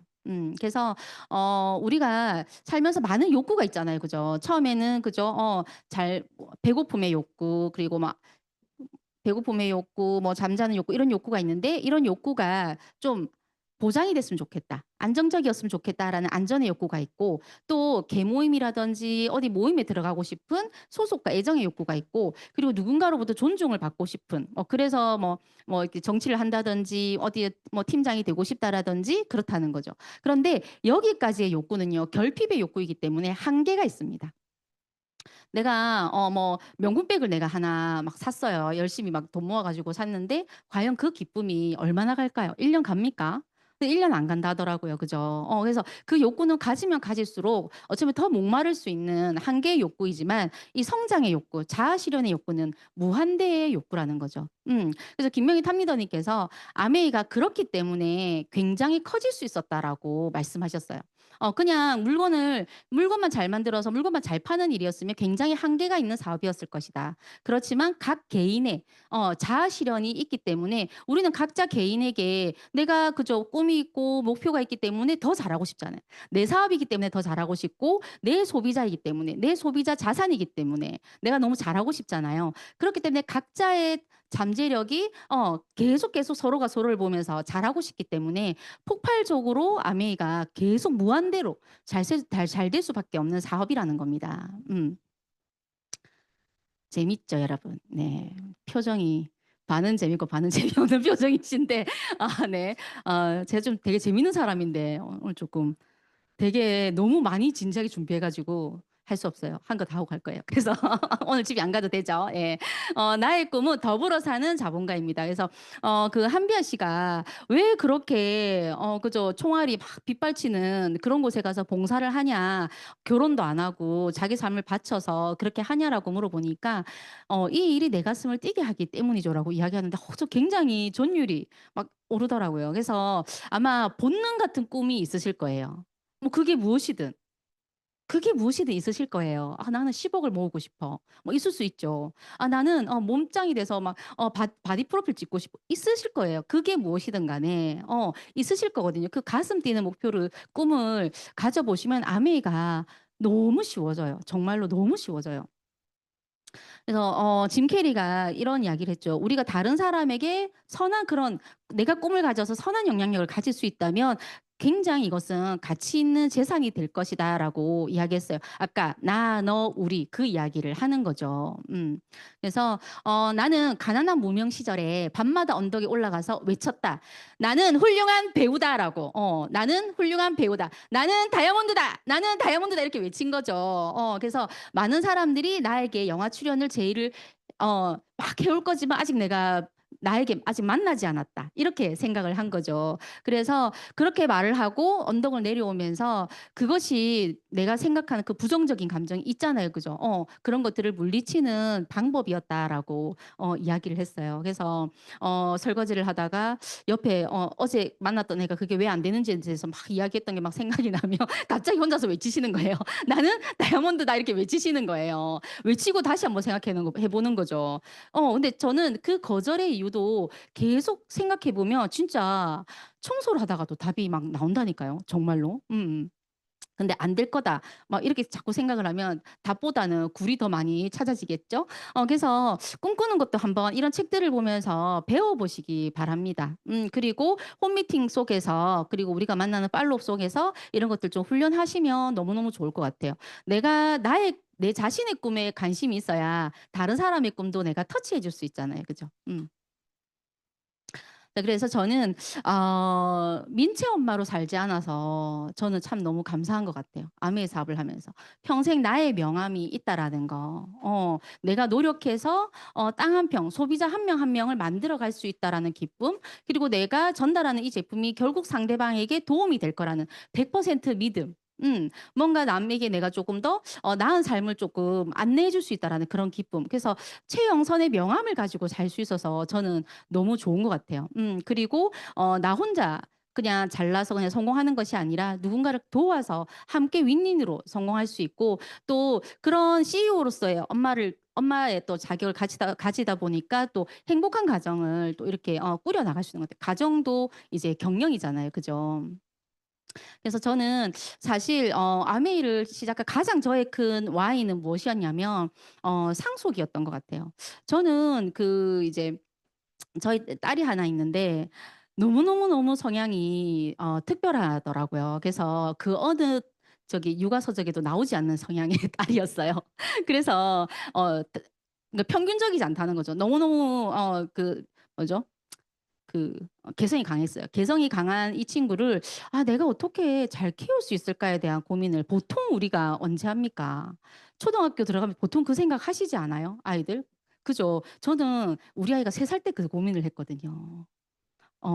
그래서 우리가 살면서 많은 욕구가 있잖아요, 그죠? 처음에는 그죠? 배고픔의 욕구 그리고 막 배고픔의 욕구, 뭐 잠자는 욕구 이런 욕구가 있는데 이런 욕구가 좀 보장이 됐으면 좋겠다. 안정적이었으면 좋겠다라는 안전의 욕구가 있고 또 계모임이라든지 어디 모임에 들어가고 싶은 소속과 애정의 욕구가 있고 그리고 누군가로부터 존중을 받고 싶은 그래서 뭐 이렇게 정치를 한다든지 어디에 뭐 팀장이 되고 싶다라든지 그렇다는 거죠. 그런데 여기까지의 욕구는요 결핍의 욕구이기 때문에 한계가 있습니다. 내가 뭐 명품백을 내가 하나 막 샀어요. 열심히 막 돈 모아 가지고 샀는데 과연 그 기쁨이 얼마나 갈까요? 1년 갑니까? 근데 1년 안 간다 하더라고요. 그죠? 그래서 그 욕구는 가지면 가질수록 어쩌면 더 목마를 수 있는 한계의 욕구이지만 이 성장의 욕구, 자아 실현의 욕구는 무한대의 욕구라는 거죠. 그래서 김명희 탑리더님께서 아메이가 그렇기 때문에 굉장히 커질 수 있었다라고 말씀하셨어요. 그냥 물건만 잘 만들어서 물건만 잘 파는 일이었으면 굉장히 한계가 있는 사업이었을 것이다. 그렇지만 각 개인의 자아 실현이 있기 때문에 우리는 각자 개인에게 내가 그저 꿈이 있고 목표가 있기 때문에 더 잘하고 싶잖아요. 내 사업이기 때문에 더 잘하고 싶고 내 소비자이기 때문에 내 소비자 자산이기 때문에 내가 너무 잘하고 싶잖아요. 그렇기 때문에 각자의 잠재력이 계속 서로가 서로를 보면서 잘하고 싶기 때문에 폭발적으로 아메이가 계속 무한대로 잘 될 수밖에 없는 사업이라는 겁니다. 재밌죠, 여러분? 네. 표정이 반은 재밌고 반은 재미없는 표정이신데 네. 제가 좀 되게 재밌는 사람인데 오늘 조금 되게 너무 많이 진지하게 준비해 가지고 할 수 없어요. 한 거 다 하고 갈 거예요. 그래서 오늘 집에 안 가도 되죠. 예. 나의 꿈은 더불어 사는 자본가입니다. 그래서 그 한비아 씨가 왜 그렇게 그죠, 총알이 막 빗발치는 그런 곳에 가서 봉사를 하냐, 결혼도 안 하고 자기 삶을 바쳐서 그렇게 하냐라고 물어보니까 "이 일이 내 가슴을 뛰게 하기 때문이죠."라고 이야기하는데 저 굉장히 전율이 막 오르더라고요. 그래서 아마 본능 같은 꿈이 있으실 거예요. 뭐 그게 무엇이든 있으실 거예요. '아 나는 10억을 모으고 싶어.' 뭐 있을 수 있죠. '아 나는 몸짱이 돼서 막 바 바디 프로필 찍고 싶어.' 있으실 거예요. 그게 무엇이든 간에 있으실 거거든요. 그 가슴 뛰는 목표를 꿈을 가져 보시면 아메이가 너무 쉬워져요. 정말로 너무 쉬워져요. 그래서 짐 캐리가 이런 이야기를 했죠. "우리가 다른 사람에게 선한 그런 내가 꿈을 가져서 선한 영향력을 가질 수 있다면 굉장히 이것은 가치 있는 재산이 될 것이다."라고 이야기했어요. 아까 나, 너, 우리 그 이야기를 하는 거죠. 그래서 "나는 가난한 무명 시절에 밤마다 언덕에 올라가서 외쳤다. '나는 훌륭한 배우다.'라고. '나는 훌륭한 배우다. 나는 다이아몬드다. 나는 다이아몬드다.' 이렇게 외친 거죠. 그래서 많은 사람들이 나에게 영화 출연을 제의를 막 해올 거지만 아직 내가 나에게 아직 만나지 않았다. 이렇게 생각을 한 거죠. 그래서 그렇게 말을 하고 언덕을 내려오면서 그것이 내가 생각하는 그 부정적인 감정이 있잖아요. 그죠? 그런 것들을 물리치는 방법이었다라고 이야기를 했어요. 그래서 설거지를 하다가 옆에 어제 만났던 애가 그게 왜 안 되는지에 대해서 막 이야기했던 게 막 생각이 나며 갑자기 혼자서 외치시는 거예요. "나는 다이아몬드다." 이렇게 외치시는 거예요. 외치고 다시 한번 해 보는 거죠. 근데 저는 그 거절의 이유도 계속 생각해 보면 진짜 청소를 하다가도 답이 막 나온다니까요, 정말로. 근데 '안 될 거다.' 막 이렇게 자꾸 생각을 하면 답보다는 굴이 더 많이 찾아지겠죠? 그래서 꿈꾸는 것도 한번 이런 책들을 보면서 배워 보시기 바랍니다. 그리고 홈미팅 속에서 그리고 우리가 만나는 팔로업 속에서 이런 것들 좀 훈련하시면 너무너무 좋을 것 같아요. 내 자신의 꿈에 관심이 있어야 다른 사람의 꿈도 내가 터치해 줄 수 있잖아요. 그죠? 네, 그래서 저는 민채 엄마로 살지 않아서 저는 참 너무 감사한 것 같아요. 아메의 사업을 하면서. 평생 나의 명함이 있다라는 거. 내가 노력해서 땅 한 평, 소비자 한 명 한 명을 만들어 갈 수 있다라는 기쁨, 그리고 내가 전달하는 이 제품이 결국 상대방에게 도움이 될 거라는 100% 믿음. 뭔가 남에게 내가 조금 더 나은 삶을 조금 안내해 줄 수 있다라는 그런 기쁨. 그래서 최영선의 명함을 가지고 살 수 있어서 저는 너무 좋은 것 같아요. 그리고 나 혼자 그냥 잘나서 그냥 성공하는 것이 아니라 누군가를 도와서 함께 윈윈으로 성공할 수 있고 또 그런 CEO로서의 엄마의 또 자격을 가지다 보니까 또 행복한 가정을 또 이렇게 꾸려 나갈 수 있는 것 같아요. 가정도 이제 경영이잖아요. 그죠? 그래서 저는 사실 아메이를 시작한 가장 저의 큰 와인은 무엇이었냐면 상속이었던 것 같아요. 저는 그 이제 저희 딸이 하나 있는데 너무너무너무 성향이 특별하더라고요. 그래서 그 어느 저기 육아 서적에도 나오지 않는 성향의 딸이었어요. 그래서 그러니까 평균적이지 않다는 거죠. 너무너무 그 뭐죠? 개성이 강했어요. 개성이 강한 이 친구를 '아 내가 어떻게 잘 키울 수 있을까.'에 대한 고민을 보통 우리가 언제 합니까? 초등학교 들어가면 보통 그 생각 하시지 않아요? 아이들? 그죠? 저는 우리 아이가 3살 때 그 고민을 했거든요.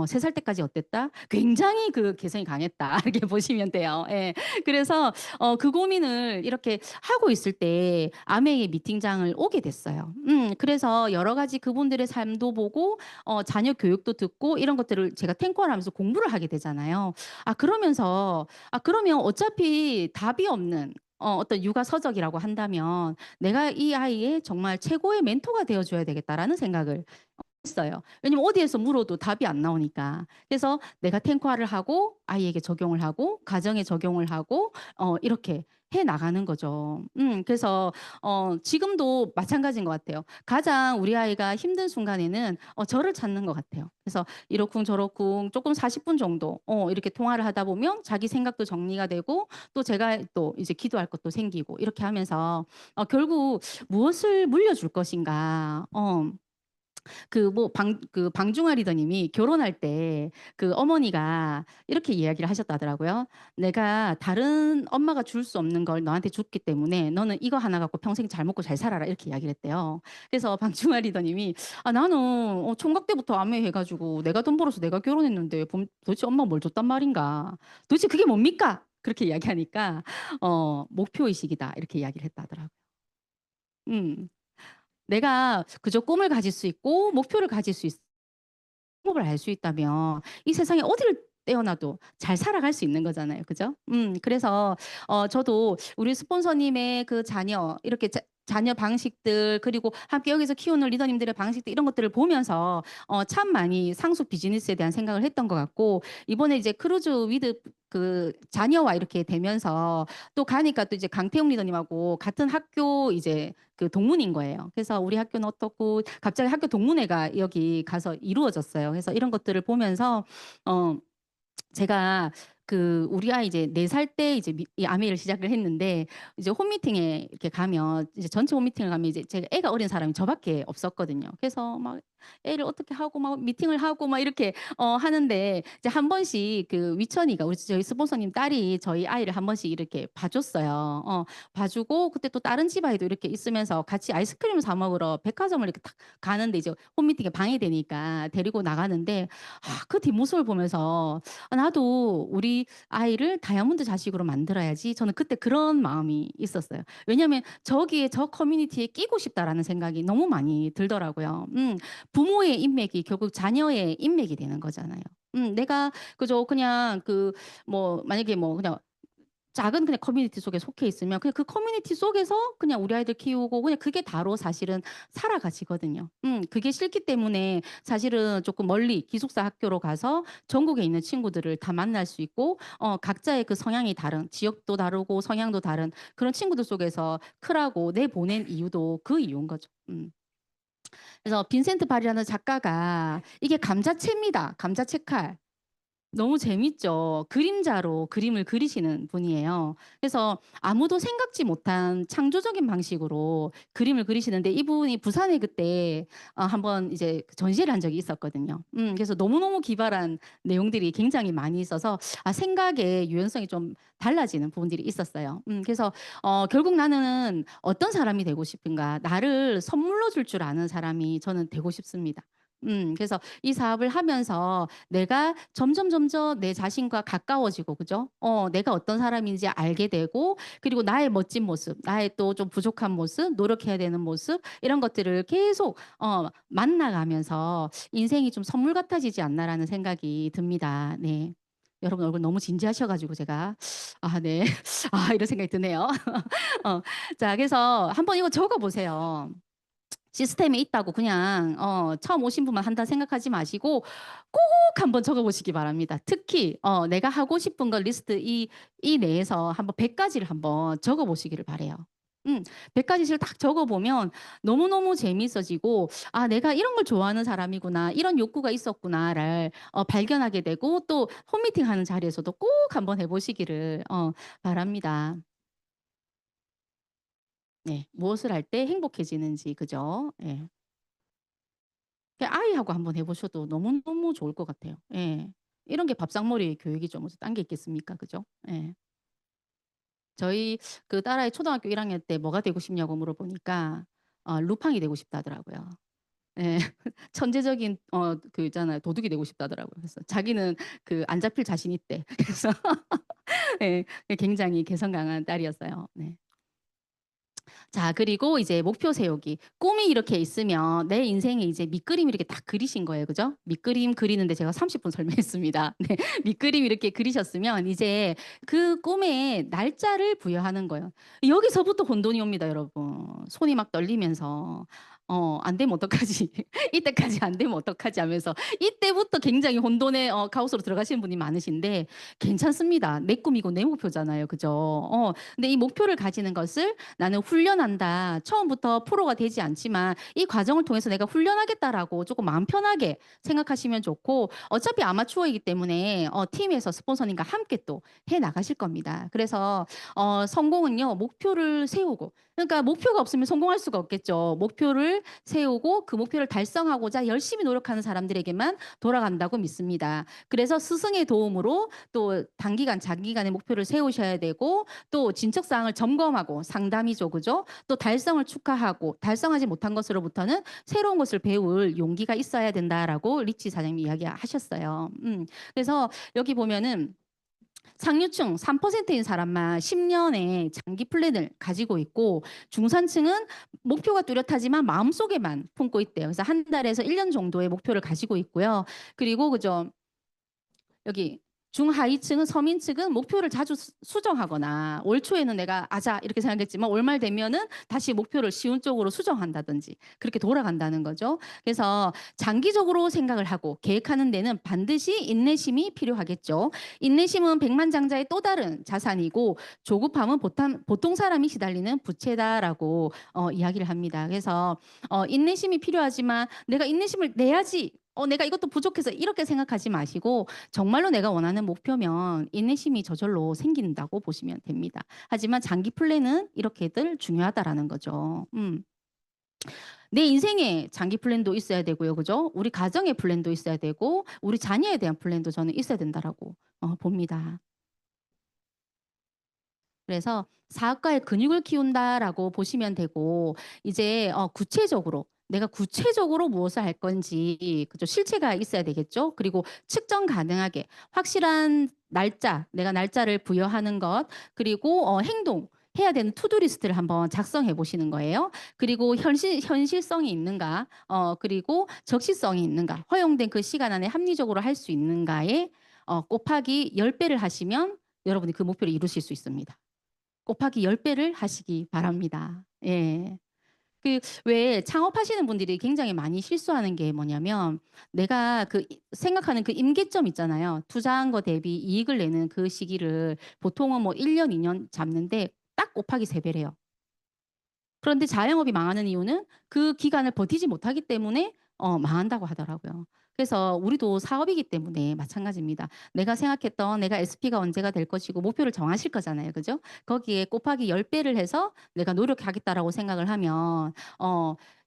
3살 때까지 어땠다? 굉장히 그 개성이 강했다. 이렇게 보시면 돼요. 예. 그래서 그 고민을 이렇게 하고 있을 때 아메의 미팅장을 오게 됐어요. 그래서 여러 가지 그분들의 삶도 보고 자녀 교육도 듣고 이런 것들을 제가 탱커를 하면서 공부를 하게 되잖아요. 그러면서 그러면 어차피 답이 없는 어떤 육아 서적이라고 한다면 '내가 이 아이의 정말 최고의 멘토가 되어 줘야 되겠다.'라는 생각을 했어요. 왜냐면 어디에서 물어도 답이 안 나오니까. 그래서 내가 탱커화를 하고 아이에게 적용을 하고 가정에 적용을 하고 이렇게 해 나가는 거죠. 그래서 지금도 마찬가지인 것 같아요. 가장 우리 아이가 힘든 순간에는 저를 찾는 것 같아요. 그래서 이러쿵저러쿵 쪼끔 40분 정도 이렇게 통화를 하다 보면 자기 생각도 정리가 되고 또 제가 또 이제 기도할 것도 생기고 이렇게 하면서 결국 무엇을 물려줄 것인가 방중아 리더님이 결혼할 때 그 어머니가 이렇게 이야기를 하셨다더라고요. "내가 다른 엄마가 줄 수 없는 걸 너한테 줬기 때문에 너는 이거 하나 갖고 평생 잘 먹고 잘 살아라." 이렇게 이야기를 했대요. 그래서 방중아 리더님이 "아 나는 총각 때부터 암웨해 가지고 내가 돈 벌어서 내가 결혼했는데 도대체 엄마가 뭘 줬단 말인가? 도대체 그게 뭡니까?" 그렇게 이야기하니까 "목표의식이다." 이렇게 이야기를 했다더라고요. 음. 내가 그저 꿈을 가질 수 있고 목표를 가질 수 있 방법을 알 수 있다면 이 세상에 어디를 떼어놔도 잘 살아갈 수 있는 거잖아요. 그죠? 그래서 저도 우리 스폰서님의 그 자녀 이렇게 자녀 방식들 그리고 함께 여기서 키우는 리더님들의 방식들 이런 것들을 보면서 참 많이 상속 비즈니스에 대한 생각을 했던 것 같고 이번에 이제 크루즈 위드 그 자녀와 이렇게 되면서 또 가니까 또 이제 강태웅 리더님하고 같은 학교 이제 그 동문인 거예요. 그래서 우리 학교는 어떻고 갑자기 학교 동문회가 여기 가서 이루어졌어요. 그래서 이런 것들을 보면서 어 제가 우리 아이 이제 4살 때 이제 이 아메이를 시작을 했는데 이제 홈미팅에 이렇게 가면 이제 전체 홈미팅을 가면 이제 제가 애가 어린 사람이 저밖에 없었거든요. 그래서 막 애를 어떻게 하고 막 미팅을 하고 막 이렇게 하는데 이제 한 번씩 위천이가 저희 스폰서님 딸이 저희 아이를 한 번씩 이렇게 봐 줬어요. 봐 주고 그때 또 다른 집 아이도 이렇게 있으면서 같이 아이스크림을 사 먹으러 백화점을 이렇게 딱 가는데 이제 홈미팅에 방해되니까 데리고 나가는데 그 뒷모습을 보면서 '아 나도 우리 아이를 다이아몬드 자식으로 만들어야지.' 저는 그때 그런 마음이 있었어요. 왜냐하면 저기에 '저 커뮤니티에 끼고 싶다.'라는 생각이 너무 많이 들더라고요. 부모의 인맥이 결국 자녀의 인맥이 되는 거잖아요. 내가 그저 그냥 만약에 그냥 작은 그냥 커뮤니티 속에 속해 있으면 그냥 그 커뮤니티 속에서 그냥 우리 아이들 키우고 그냥 그게 다로 사실은 살아가시거든요. 그게 싫기 때문에 사실은 조금 멀리 기숙사 학교로 가서 전국에 있는 친구들을 다 만날 수 있고 각자의 그 성향이 다른 지역도 다르고 성향도 다른 그런 친구들 속에서 크라고 내보낸 이유도 그 이유인 거죠. 그래서 빈센트 발이라는 작가가 이게 감자채입니다. 감자채 칼. 너무 재밌죠. 그림자로 그림을 그리시는 분이에요. 그래서 아무도 생각지 못한 창조적인 방식으로 그림을 그리시는데 이분이 부산에 그때 한번 이제 전시회를 한 적이 있었거든요. 그래서 너무너무 기발한 내용들이 굉장히 많이 있어서 생각의 유연성이 좀 달라지는 부분들이 있었어요. 그래서 결국 나는 어떤 사람이 되고 싶은가? 나를 선물로 줄 줄 아는 사람이 저는 되고 싶습니다. 그래서 이 사업을 하면서 내가 점점 내 자신과 가까워지고 그죠? 내가 어떤 사람인지 알게 되고 그리고 나의 멋진 모습, 나의 또 좀 부족한 모습, 노력해야 되는 모습 이런 것들을 계속 만나가면서 '인생이 좀 선물 같아지지 않나.'라는 생각이 듭니다. 네. 여러분 얼굴 너무 진지하셔 가지고 제가 네. 이런 생각이 드네요. 어 그래서 한번 이거 적어 보세요. 시스템에 있다고 그냥 처음 오신 분만 한다 생각하지 마시고 꼭 한번 적어 보시기 바랍니다. 특히 내가 하고 싶은 거 리스트 이 내에서 한번 100 가지를 한번 적어 보시기를 바라요. 100 가지를 딱 적어 보면 너무너무 재미있어지고 '아 내가 이런 걸 좋아하는 사람이구나. 이런 욕구가 있었구나.'를 발견하게 되고 또 홈미팅 하는 자리에서도 꼭 한번 해 보시기를 바랍니다. 네. 무엇을 할 때 행복해지는지 그죠? 예. 아이하고 한번 해 보셔도 너무너무 좋을 것 같아요. 예. 이런 게 밥상머리 교육이죠. 무슨 딴 게 있겠습니까? 그죠? 예. 저희 딸아이 초등학교 1 학년 때 "뭐가 되고 싶냐."고 물어보니까 루팡이 되고 싶다더라고요. 예. 천재적인 있잖아요. 도둑이 되고 싶다더라고요. 그래서 자기는 안 잡힐 자신 있대. 그래서 예. 굉장히 개성 강한 딸이었어요. 네. 자 그리고 이제 목표 세우기. 꿈이 이렇게 있으면 내 인생에 이제 밑그림 이렇게 딱 그리신 거예요. 그죠? 밑그림 그리는데 제가 30분 설명했습니다. 네. 밑그림 이렇게 그리셨으면 이제 그 꿈에 날짜를 부여하는 거예요. 여기서부터 혼돈이 옵니다 여러분. 손이 막 떨리면서 '안 되면 어떡하지? 이때까지 안 되면 어떡하지?' 하면서 이때부터 굉장히 혼돈의 가오스로 들어가시는 분이 많으신데 괜찮습니다. 내 꿈이고 내 목표잖아요. 그죠? 근데 이 목표를 가지는 것을 '나는 훈련한다. 처음부터 프로가 되지 않지만 이 과정을 통해서 내가 훈련하겠다.'라고 쪼끔 마음 편하게 생각하시면 좋고 어차피 아마추어이기 때문에 팀에서 스폰서님과 함께 또 해 나가실 겁니다. 그래서 성공은요 목표를 세우고 그러니까 목표가 없으면 성공할 수가 없겠죠. 목표를 목표를 세우고 그 목표를 달성하고자 열심히 노력하는 사람들에게만 돌아간다고 믿습니다. 그래서 스승의 도움으로 또 단기간, 장기간의 목표를 세우셔야 되고 또 진척 사항을 점검하고 상담이죠. 그죠? 또 달성을 축하하고 달성하지 못한 것으로부터는 새로운 것을 배울 용기가 있어야 된다라고 리치 사장님이 이야기하셨어요. 그래서 여기 보면은 상류층 3%인 사람만 10년의 장기 플랜을 가지고 있고 중산층은 목표가 뚜렷하지만 마음속에만 품고 있대요. 그래서 한 달에서 1년 정도의 목표를 가지고 있고요. 그리고 그죠? 여기 중하위층은 서민층은 목표를 자주 수정하거나 올 초에는 내가 아자 이렇게 생각했지만 올 말 되면은 다시 목표를 쉬운 쪽으로 수정한다든지 그렇게 돌아간다는 거죠. 그래서 장기적으로 생각을 하고 계획하는 데는 반드시 인내심이 필요하겠죠. 인내심은 백만장자의 또 다른 자산이고 조급함은 보통 사람이 시달리는 부채다라고 이야기를 합니다. 그래서 인내심이 필요하지만 내가 인내심을 내야지. 내가 이것도 부족해서 이렇게 생각하지 마시고 정말로 내가 원하는 목표면 인내심이 저절로 생긴다고 보시면 됩니다. 하지만 장기 플랜은 이렇게들 중요하다라는 거죠. 내 인생에 장기 플랜도 있어야 되고요. 그죠? 우리 가정의 플랜도 있어야 되고 우리 자녀에 대한 플랜도 저는 있어야 된다라고 봅니다. 그래서 사업가의 근육을 키운다라고 보시면 되고 이제 구체적으로 내가 구체적으로 무엇을 할 건지 그죠 실체가 있어야 되겠죠. 그리고 측정 가능하게 확실한 날짜 내가 날짜를 부여하는 것 그리고 행동 해야 되는 투두 리스트를 한번 작성해 보시는 거예요. 그리고 현실성이 있는가, 그리고 적시성이 있는가, 허용된 그 시간 안에 합리적으로 할 수 있는가에 곱하기 10배를 하시면 여러분이 그 목표를 이루실 수 있습니다. 곱하기 10배를 하시기 바랍니다. 예. 그 왜 창업하시는 분들이 굉장히 많이 실수하는 게 뭐냐면 내가 생각하는 그 임계점 있잖아요. 투자한 거 대비 이익을 내는 그 시기를 보통은 뭐 1년, 2년 잡는데 딱 곱하기 3배래요. 그런데 자영업이 망하는 이유는 그 기간을 버티지 못하기 때문에 망한다고 하더라고요. 그래서 우리도 사업이기 때문에 마찬가지입니다. 내가 생각했던 내가 SP가 언제가 될 것이고 목표를 정하실 거잖아요. 그죠? 거기에 곱하기 10배를 해서 내가 노력하겠다라고 생각을 하면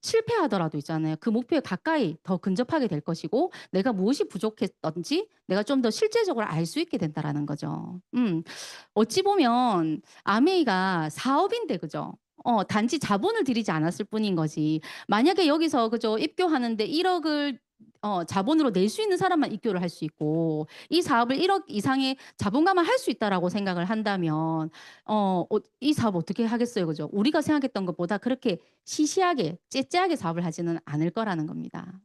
실패하더라도 있잖아요. 그 목표에 가까이 더 근접하게 될 것이고 내가 무엇이 부족했던지 내가 좀 더 실제적으로 알 수 있게 된다라는 거죠. 어찌 보면 아메이가 사업인데 그죠? 단지 자본을 들이지 않았을 뿐인 거지. 만약에 여기서 그죠 입교하는데 1억을 자본으로 낼 수 있는 사람만 입교를 할 수 있고 이 사업을 1억 이상의 자본가만 할 수 있다라고 생각을 한다면 이 사업 어떻게 하겠어요, 그죠? 우리가 생각했던 것보다 그렇게 시시하게 째째하게 사업을 하지는 않을 거라는 겁니다.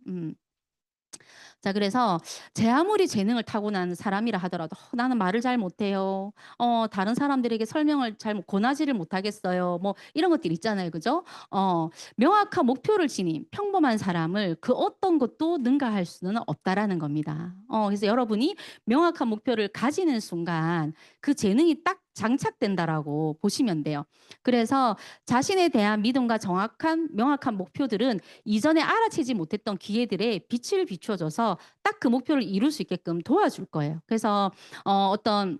자, 그래서 제 아무리 재능을 타고난 사람이라 하더라도 나는 말을 잘 못해요. 다른 사람들에게 설명을 잘 권하지를 못하겠어요. 뭐 이런 것들 있잖아요. 그죠? 명확한 목표를 지닌 평범한 사람을 그 어떤 것도 능가할 수는 없다라는 겁니다. 그래서 여러분이 명확한 목표를 가지는 순간 그 재능이 딱 장착된다라고 보시면 돼요. 그래서 자신에 대한 믿음과 정확한 명확한 목표들은 이전에 알아채지 못했던 기회들에 빛을 비춰줘서 딱 그 목표를 이룰 수 있게끔 도와줄 거예요. 그래서 어떤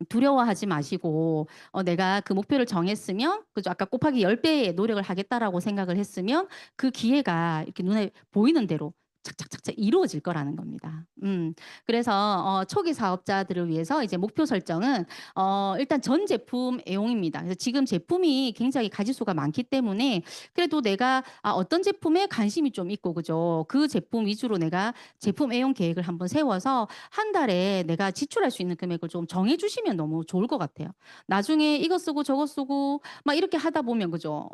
두려워하지 마시고 내가 그 목표를 정했으면 그죠 아까 곱하기 10배의 노력을 하겠다라고 생각을 했으면 그 기회가 이렇게 눈에 보이는 대로 착착착착 이루어질 거라는 겁니다. 그래서 초기 사업자들을 위해서 이제 목표 설정은 일단 전 제품 애용입니다. 그래서 지금 제품이 굉장히 가지수가 많기 때문에 그래도 내가 어떤 제품에 관심이 좀 있고 그죠? 그 제품 위주로 내가 제품 애용 계획을 한번 세워서 한 달에 내가 지출할 수 있는 금액을 좀 정해 주시면 너무 좋을 것 같아요. 나중에 이거 쓰고 저거 쓰고 막 이렇게 하다 보면 그죠?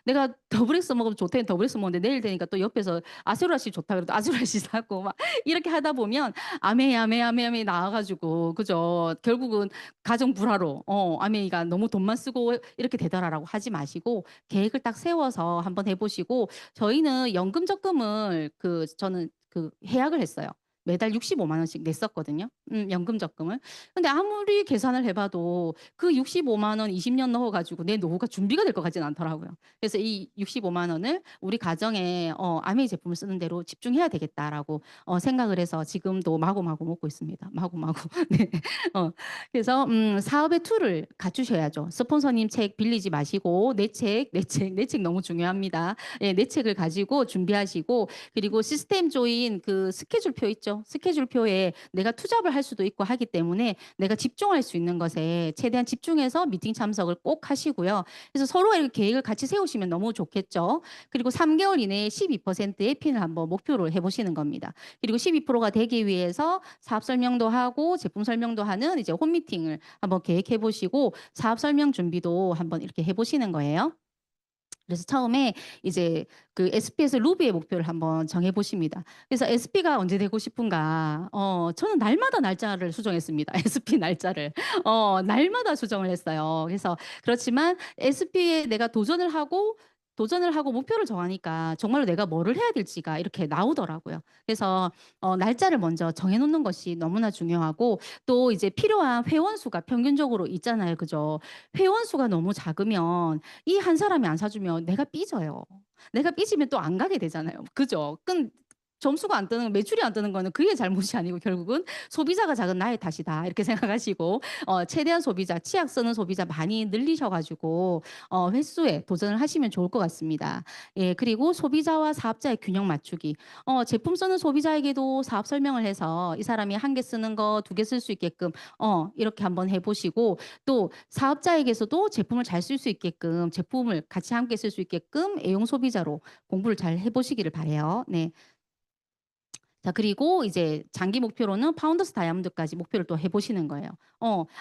내가 더블엑스 먹으면 좋대 더블엑스 먹는데 내일 되니까 또 옆에서 아세로라씨 좋다 그래도 아세로라씨 사고 막 이렇게 하다 보면 아메 나와가지고 그죠? 결국은 가정 불화로 아메이가 너무 돈만 쓰고 이렇게 되더라라고 하지 마시고 계획을 딱 세워서 한번 해보시고 저희는 연금 적금을 저는 그 해약을 했어요. 매달 65만 원씩 냈었거든요. 연금 적금을. 근데 아무리 계산을 해 봐도 그 65만 원 20년 넣어 가지고 내 노후가 준비가 될 것 같지는 않더라고요. 그래서 이 65만 원을 우리 가정에 아메이 제품을 쓰는 대로 집중해야 되겠다라고 생각을 해서 지금도 마구마구 먹고 있습니다. 마구마구. 네. 어 그래서 사업의 툴을 갖추셔야죠. 스폰서님 책 빌리지 마시고 내 책 너무 중요합니다. 예, 내 책을 가지고 준비하시고 그리고 시스템 조인 그 스케줄표 있죠. 스케줄표에 내가 투잡을 할 수도 있고 하기 때문에 내가 집중할 수 있는 것에 최대한 집중해서 미팅 참석을 꼭 하시고요. 그래서 서로의 이렇게 계획을 같이 세우시면 너무 좋겠죠. 그리고 3개월 이내에 12%의 핀을 한번 목표로 해보시는 겁니다. 그리고 12%가 되기 위해서 사업 설명도 하고 제품 설명도 하는 이제 홈미팅을 한번 계획해 보시고 사업 설명 준비도 한번 이렇게 해 보시는 거예요. 그래서 처음에 이제 그 SP에서 루비의 목표를 한번 정해 보십니다. 그래서 SP가 언제 되고 싶은가? 저는 날마다 날짜를 수정했습니다. SP 날짜를. 날마다 수정을 했어요. 그래서 그렇지만 SP에 내가 도전을 하고 목표를 정하니까 정말로 내가 뭐를 해야 될지가 이렇게 나오더라고요. 그래서 날짜를 먼저 정해 놓는 것이 너무나 중요하고 또 이제 필요한 회원 수가 평균적으로 있잖아요. 그죠? 회원 수가 너무 작으면 이 한 사람이 안 사주면 내가 삐져요. 내가 삐지면 또 안 가게 되잖아요. 그죠? 점수가 안 뜨는 매출이 안 뜨는 거는 그의 잘못이 아니고 결국은 '소비자가 작은 나의 탓이다.' 이렇게 생각하시고 최대한 소비자, 치약 쓰는 소비자 많이 늘리셔 가지고 횟수에 도전을 하시면 좋을 것 같습니다. 예, 그리고 소비자와 사업자의 균형 맞추기. 제품 쓰는 소비자에게도 사업 설명을 해서 이 사람이 한 개 쓰는 거 두 개 쓸 수 있게끔 이렇게 한번 해 보시고 또 사업자에게서도 제품을 잘 쓸 수 있게끔 제품을 같이 함께 쓸 수 있게끔 애용 소비자로 공부를 잘 해 보시기를 바라요. 네. 자, 그리고 이제 장기 목표로는 파운더스 다이아몬드까지 목표를 또 해 보시는 거예요.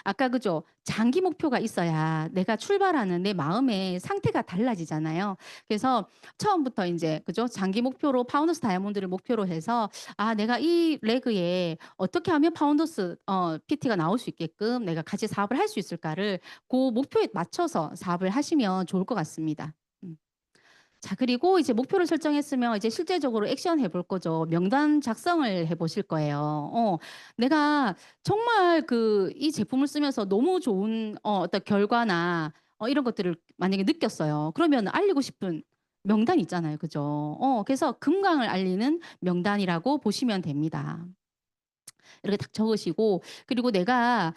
아까 그죠? 장기 목표가 있어야 내가 출발하는 내 마음의 상태가 달라지잖아요. 그래서 처음부터 인제 그죠? 장기 목표로 파운더스 다이아몬드를 목표로 해서 '아 내가 이 레그에 어떻게 하면 파운더스 PT가 나올 수 있게끔 내가 같이 사업을 할 수 있을까.'를 고 목표에 맞춰서 사업을 하시면 좋을 것 같습니다. 음. 자, 그리고 이제 목표를 설정했으면 이제 실제적으로 액션해 볼 거죠. 명단 작성을 해 보실 거예요. 내가 정말 이 제품을 쓰면서 너무 좋은 어떤 결과나 이런 것들을 만약에 느꼈어요. 그러면 알리고 싶은 명단이 있잖아요. 그죠? 그래서 금강을 알리는 명단이라고 보시면 됩니다. 이렇게 딱 적으시고 그리고 내가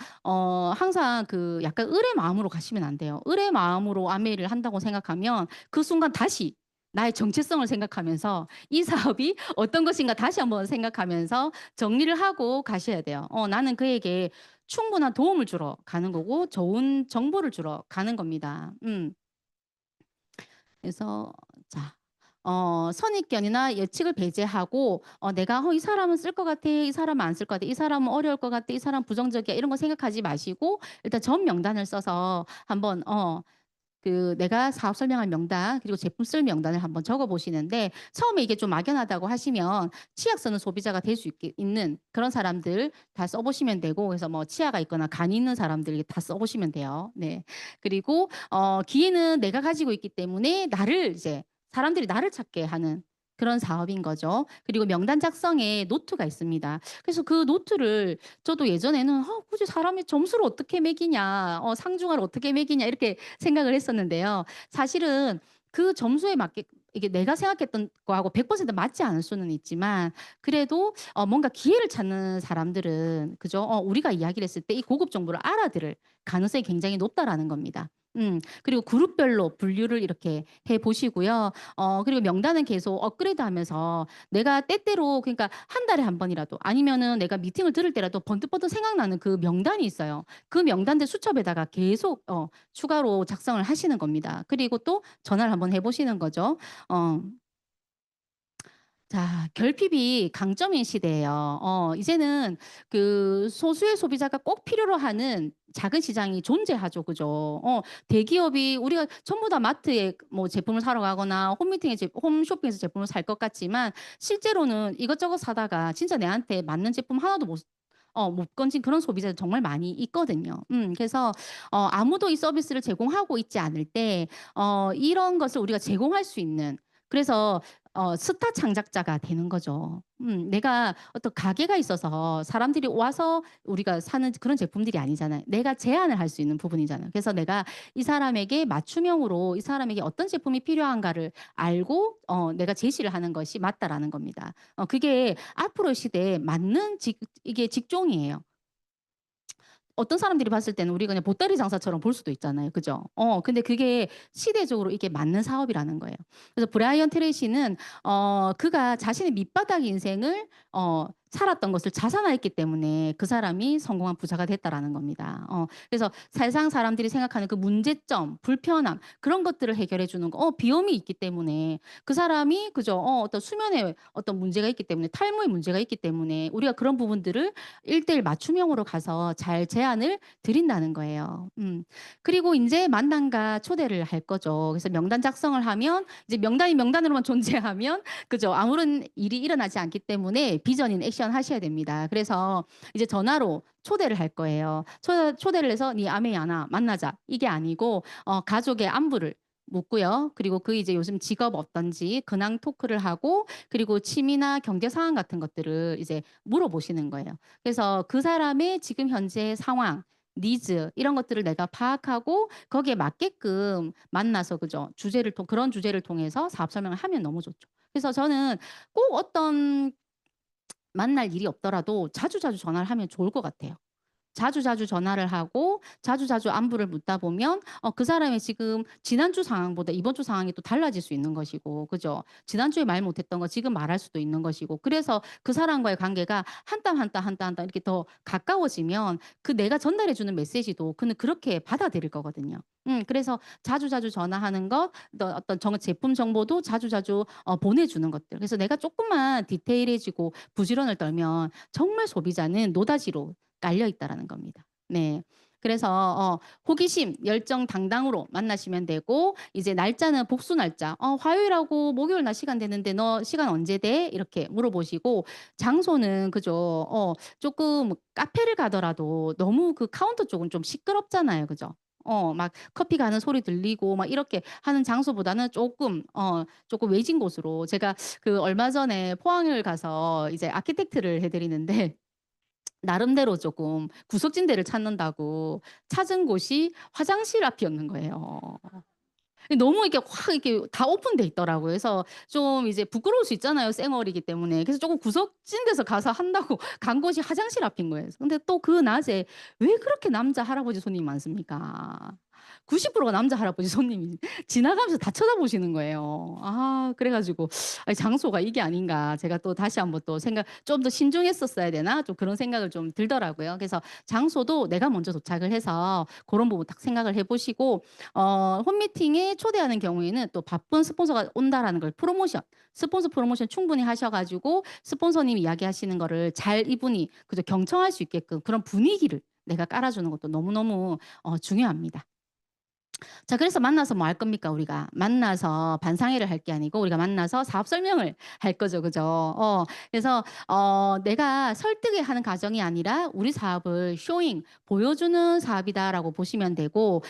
항상 약간 을의 마음으로 가시면 안 돼요. 을의 마음으로 아메이를 한다고 생각하면 그 순간 다시 나의 정체성을 생각하면서 이 사업이 어떤 것인가 다시 한번 생각하면서 정리를 하고 가셔야 돼요. 나는 그에게 충분한 도움을 주러 가는 거고 좋은 정보를 주러 가는 겁니다. 그래서 자 선입견이나 예측을 배제하고 내가 '이 사람은 쓸 것 같아. 이 사람은 안 쓸 것 같아. 이 사람은 어려울 것 같아. 이 사람 부정적이야.' 이런 거 생각하지 마시고 일단 전 명단을 써서 한번 내가 사업 설명할 명단 그리고 제품 쓸 명단을 한번 적어 보시는데 처음에 이게 좀 막연하다고 하시면 치약 쓰는 소비자가 될 수 있는 그런 사람들 다 써 보시면 되고 그래서 뭐 치아가 있거나 간이 있는 사람들 다 써 보시면 돼요. 네. 그리고 기회는 내가 가지고 있기 때문에 사람들이 나를 찾게 하는 그런 사업인 거죠. 그리고 명단 작성에 노트가 있습니다. 그래서 그 노트를 저도 예전에는 '굳이 사람이 점수를 어떻게 매기냐. 상중하를 어떻게 매기냐.' 이렇게 생각을 했었는데요. 사실은 그 점수에 맞게 이게 내가 생각했던 거하고 100% 맞지 않을 수는 있지만 그래도 뭔가 기회를 찾는 사람들은 그죠? 우리가 이야기를 했을 때 이 고급 정보를 알아들을 가능성이 굉장히 높다라는 겁니다. 그리고 그룹별로 분류를 이렇게 해 보시고요. 그리고 명단은 계속 업그레이드하면서 내가 때때로 그러니까 한 달에 한 번이라도 아니면은 내가 미팅을 들을 때라도 번뜩번뜩 생각나는 그 명단이 있어요. 그 명단들 수첩에다가 계속 추가로 작성을 하시는 겁니다. 그리고 또 전화를 한번 해 보시는 거죠. 어 자, 결핍이 강점인 시대예요. 이제는 소수의 소비자가 꼭 필요로 하는 작은 시장이 존재하죠. 그죠? 대기업이 우리가 전부 다 마트에 뭐 제품을 사러 가거나 홈쇼핑에서 제품을 살 것 같지만 실제로는 이것저것 사다가 진짜 내한테 맞는 제품 하나도 못 건진 그런 소비자들 정말 많이 있거든요. 그래서 아무도 이 서비스를 제공하고 있지 않을 때 이런 것을 우리가 제공할 수 있는 그래서 스타 창작자가 되는 거죠. 내가 어떤 가게가 있어서 사람들이 와서 우리가 사는 그런 제품들이 아니잖아요. 내가 제안을 할 수 있는 부분이잖아요. 그래서 내가 이 사람에게 맞춤형으로 이 사람에게 어떤 제품이 필요한가를 알고 내가 제시를 하는 것이 맞다라는 겁니다. 그게 앞으로의 시대에 맞는 이게 직종이에요. 어떤 사람들이 봤을 때는 우리가 그냥 보따리 장사처럼 볼 수도 있잖아요. 그죠? 근데 그게 시대적으로 이게 맞는 사업이라는 거예요. 그래서 브라이언 트레이시는 그가 자신의 밑바닥 인생을 살았던 것을 자산화했기 때문에 그 사람이 성공한 부자가 됐다라는 겁니다. 그래서 세상 사람들이 생각하는 그 문제점, 불편함 그런 것들을 해결해 주는 거. 비염이 있기 때문에 그 사람이 그죠? 어떤 수면에 어떤 문제가 있기 때문에 탈모의 문제가 있기 때문에 우리가 그런 부분들을 1대1 맞춤형으로 가서 잘 제안을 드린다는 거예요. 그리고 인제 만남과 초대를 할 거죠. 그래서 명단 작성을 하면 이제 명단이 명단으로만 존재하면 그죠. 아무런 일이 일어나지 않기 때문에 비전인 액션 하셔야 됩니다. 그래서 이제 전화로 초대를 할 거예요. 초대를 해서 "니 아메이 아나 만나자." 이게 아니고 가족의 안부를 묻고요. 그리고 그 이제 요즘 직업 어떤지 근황 토크를 하고 그리고 취미나 경제 상황 같은 것들을 이제 물어보시는 거예요. 그래서 그 사람의 지금 현재 상황, 니즈 이런 것들을 내가 파악하고 거기에 맞게끔 만나서 그죠. 그런 주제를 통해서 사업 설명을 하면 너무 좋죠. 그래서 저는 꼭 어떤 만날 일이 없더라도 자주자주 전화를 하면 좋을 것 같아요. 자주자주 전화를 하고 자주자주 안부를 묻다 보면 그 사람의 지금 지난주 상황보다 이번 주 상황이 또 달라질 수 있는 것이고 그죠. 지난주에 말 못했던 거 지금 말할 수도 있는 것이고 그래서 그 사람과의 관계가 한 땀 한 땀 한 땀 한 땀 이렇게 더 가까워지면 그 내가 전달해 주는 메시지도 그는 그렇게 받아들일 거거든요. 그래서 자주자주 전화하는 것 또 어떤 제품 정보도 자주자주 보내주는 것들. 그래서 내가 조금만 디테일해지고 부지런을 떨면 정말 소비자는 노다지로 깔려 있다라는 겁니다. 네. 그래서 호기심, 열정 당당으로 만나시면 되고 이제 날짜는 복수 날짜. "화요일하고 목요일 날 시간 되는데 너 시간 언제 돼?" 이렇게 물어보시고 장소는 그죠. 쪼끔 카페를 가더라도 너무 그 카운터 쪽은 좀 시끄럽잖아요. 그죠? 막 커피 가는 소리 들리고 막 이렇게 하는 장소보다는 쪼끔 외진 곳으로 제가 그 얼마 전에 포항을 가서 이제 아키텍트를 해 드리는데 나름대로 조금 구석진 데를 찾는다고 찾은 곳이 화장실 앞이었는 거예요. 너무 이렇게 확 이렇게 다 오픈돼 있더라고요. 그래서 좀 이제 부끄러울 수 있잖아요, 쌩얼이기 때문에. 그래서 쪼금 구석진 데서 가서 한다고 간 곳이 화장실 앞인 거예요. 근데 또 그 낮에 왜 그렇게 남자 할아버지 손님이 많습니까? 90%가 남자 할아버지 손님이 지나가면서 다 쳐다보시는 거예요. 그래 가지고 '아이 장소가 이게 아닌가.' 제가 또 다시 한번 또 생각 '좀 더 신중했었어야 되나?' 좀 그런 생각을 좀 들더라고요. 그래서 장소도 내가 먼저 도착을 해서 고런 부분 딱 생각을 해 보시고 홈미팅에 초대하는 경우에는 또 바쁜 스폰서가 온다라는 걸 스폰서 프로모션 충분히 하셔 가지고 스폰서님이 이야기하시는 거를 잘 이분이 그죠 경청할 수 있게끔 그런 분위기를 내가 깔아 주는 것도 너무너무 중요합니다. 자 그래서 만나서 뭐 할 겁니까 우리가? 만나서 반상회를 할 게 아니고 우리가 만나서 사업 설명을 할 거죠. 그죠? 그래서 내가 설득을 하는 과정이 아니라 우리 사업을 보여주는 사업이다라고 보시면 되고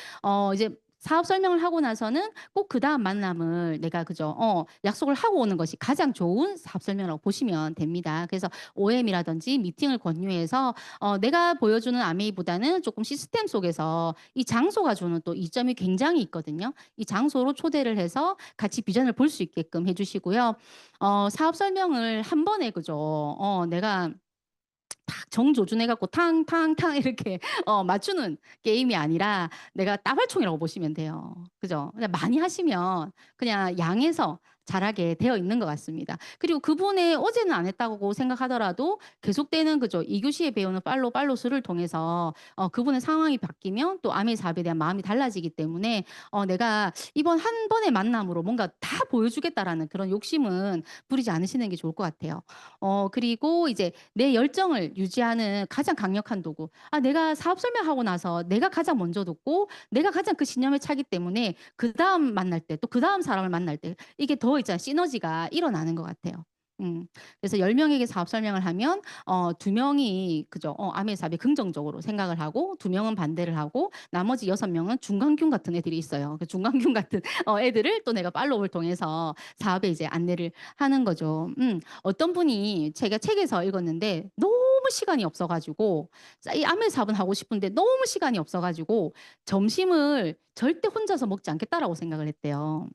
이제 사업 설명을 하고 나서는 꼭 그다음 만남을 내가 그죠? 약속을 하고 오는 것이 가장 좋은 사업 설명이라고 보시면 됩니다. 그래서 OM이라든지 미팅을 권유해서 내가 보여주는 아메이보다는 조금 시스템 속에서 이 장소가 주는 또 이점이 굉장히 있거든요. 이 장소로 초대를 해서 같이 비전을 볼 수 있게끔 해 주시고요. 사업 설명을 한 번에 그죠. 내가 탁 정조준해 갖고 탕탕탕 이렇게 맞추는 게임이 아니라 내가 따발총이라고 보시면 돼요. 그죠? 그냥 많이 하시면 그냥 양에서 잘하게 되어 있는 것 같습니다. 그리고 그분의 어제는 안 했다고 생각하더라도 계속되는 그죠? 2 교시에 배우는 팔로우 수를 통해서 그분의 상황이 바뀌면 또 아메 사업에 대한 마음이 달라지기 때문에 내가 이번 한 번의 만남으로 뭔가 다 보여주겠다라는 그런 욕심은 부리지 않으시는 게 좋을 것 같아요. 그리고 이제 내 열정을 유지하는 가장 강력한 도구. 내가 사업 설명하고 나서 내가 가장 먼저 듣고 내가 가장 그 신념에 차기 때문에 그다음 만날 때 또 그다음 사람을 만날 때 이게 더 있잖아요. 시너지가 일어나는 것 같아요. 그래서 10명에게 사업 설명을 하면 2명이 그죠. 아메 사업에 긍정적으로 생각을 하고 2명은 반대를 하고 나머지 6명은 중간균 같은 애들이 있어요. 그 중간균 같은 애들을 또 내가 팔로우를 통해서 사업에 이제 안내를 하는 거죠. 어떤 분이 제가 책에서 읽었는데 너무 시간이 없어 가지고 이 아메 사업은 하고 싶은데 너무 시간이 없어 가지고 점심을 절대 혼자서 먹지 않겠다라고 생각을 했대요.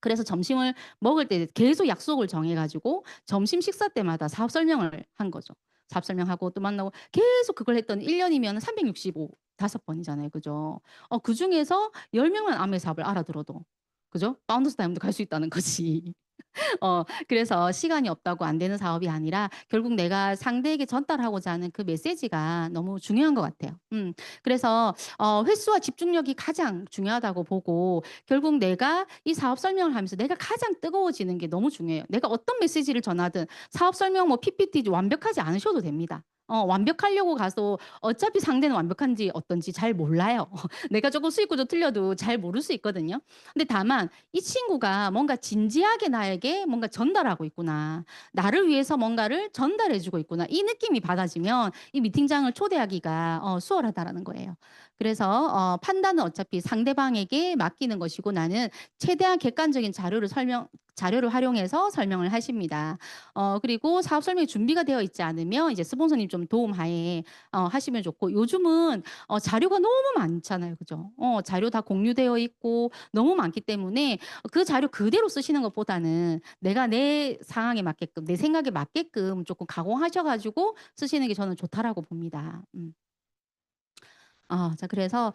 그래서 점심을 먹을 때 계속 약속을 정해 가지고 점심 식사 때마다 사업 설명을 한 거죠. 사업 설명하고 또 만나고 계속 그걸 했더니 1 년이면 365 5 번이잖아요. 그죠? 그중에서 10 명만 암의 사업을 알아들어도 그죠? 파운더스 타임도 갈 수 있다는 거지. 그래서 시간이 없다고 안 되는 사업이 아니라 결국 내가 상대에게 전달하고자 하는 그 메시지가 너무 중요한 것 같아요. 그래서 횟수와 집중력이 가장 중요하다고 보고 결국 내가 이 사업 설명을 하면서 내가 가장 뜨거워지는 게 너무 중요해요. 내가 어떤 메시지를 전하든 사업 설명 뭐 PPT 완벽하지 않으셔도 됩니다. 완벽하려고 가서 어차피 상대는 완벽한지 어떤지 잘 몰라요. 내가 조금 수익 구조 틀려도 잘 모를 수 있거든요. 근데 다만 이 친구가 뭔가 진지하게 나에게 뭔가 전달하고 있구나. 나를 위해서 뭔가를 전달해 주고 있구나. 이 느낌이 받아지면 이 미팅장을 초대하기가 수월하다라는 거예요. 그래서 판단은 어차피 상대방에게 맡기는 것이고 나는 최대한 객관적인 자료를 활용해서 설명을 하십니다. 그리고 사업 설명이 준비가 되어 있지 않으면 이제 스폰서님 좀 도움하에 하시면 좋고 요즘은 자료가 너무 많잖아요. 그죠? 자료 다 공유되어 있고 너무 많기 때문에 그 자료 그대로 쓰시는 것보다는 내가 내 상황에 맞게끔 내 생각에 맞게끔 조금 가공하셔 가지고 쓰시는 게 저는 좋다라고 봅니다. 자 그래서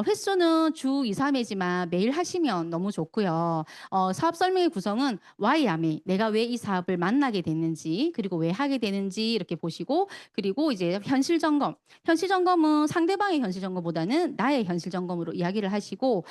횟수는 주 2-3 회지만 매일 하시면 너무 좋고요. 사업 설명의 구성은 why 아미 내가 왜 이 사업을 만나게 됐는지 그리고 왜 하게 되는지 이렇게 보시고 그리고 이제 현실 점검. 현실 점검은 상대방의 현실 점검보다는 나의 현실 점검으로 이야기를 하시고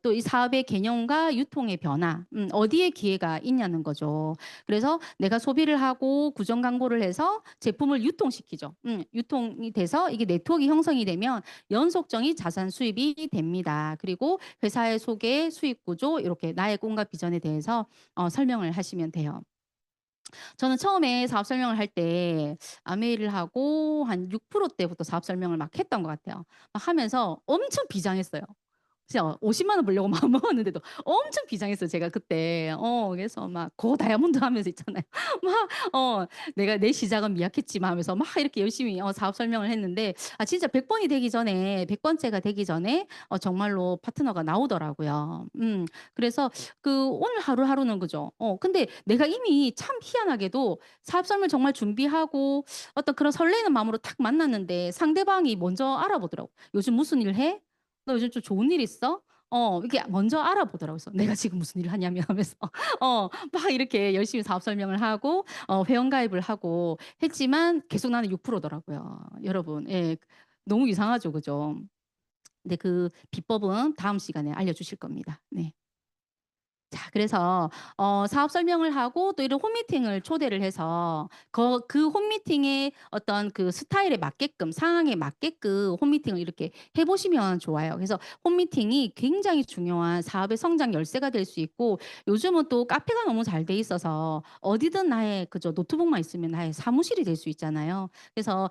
또 이 사업의 개념과 유통의 변화 어디에 기회가 있냐는 거죠. 그래서 내가 소비를 하고 구정 광고를 해서 제품을 유통시키죠. 유통이 돼서 이게 네트워크 형성이 되면 연속적인 자산 수입이 됩니다. 그리고 회사의 소개, 수익 구조 이렇게 나의 꿈과 비전에 대해서 설명을 하시면 돼요. 저는 처음에 사업 설명을 할 때 아메이를 하고 한 6% 대부터 사업 설명을 막 했던 것 같아요. 막 하면서 엄청 비장했어요. 진짜 50만 원 벌려고 마음먹었는데도 엄청 비장했어요 제가 그때. 그래서 막 고 다이아몬드 하면서 있잖아요. 막 내가 내 시작은 미약했지만 하면서 막 이렇게 열심히 사업 설명을 했는데 진짜 100 번이 되기 전에 100 번째가 되기 전에 정말로 파트너가 나오더라고요. 그래서 그 오늘 하루하루는 그죠. 근데 내가 이미 참 희한하게도 사업 설명 정말 준비하고 어떤 그런 설레이는 마음으로 딱 만났는데 상대방이 먼저 알아보더라고. "요즘 무슨 일 해? 너 요즘 좀 좋은 일 있어?" 이렇게 먼저 알아보더라고요. 그래서 "내가 지금 무슨 일을 하냐."며 하면서 막 이렇게 열심히 사업 설명을 하고 회원가입을 하고 했지만 계속 나는 6% 더라고요. 여러분 예. 너무 이상하죠. 그죠? 근데 그 비법은 다음 시간에 알려주실 겁니다. 네. 자 그래서 사업 설명을 하고 또 이런 홈미팅을 초대를 해서 그 홈미팅의 어떤 그 스타일에 맞게끔 상황에 맞게끔 홈미팅을 이렇게 해 보시면 좋아요. 그래서 홈미팅이 굉장히 중요한 사업의 성장 열쇠가 될 수 있고 요즘은 또 카페가 너무 잘 돼 있어서 어디든 나의 그죠 노트북만 있으면 나의 사무실이 될 수 있잖아요. 그래서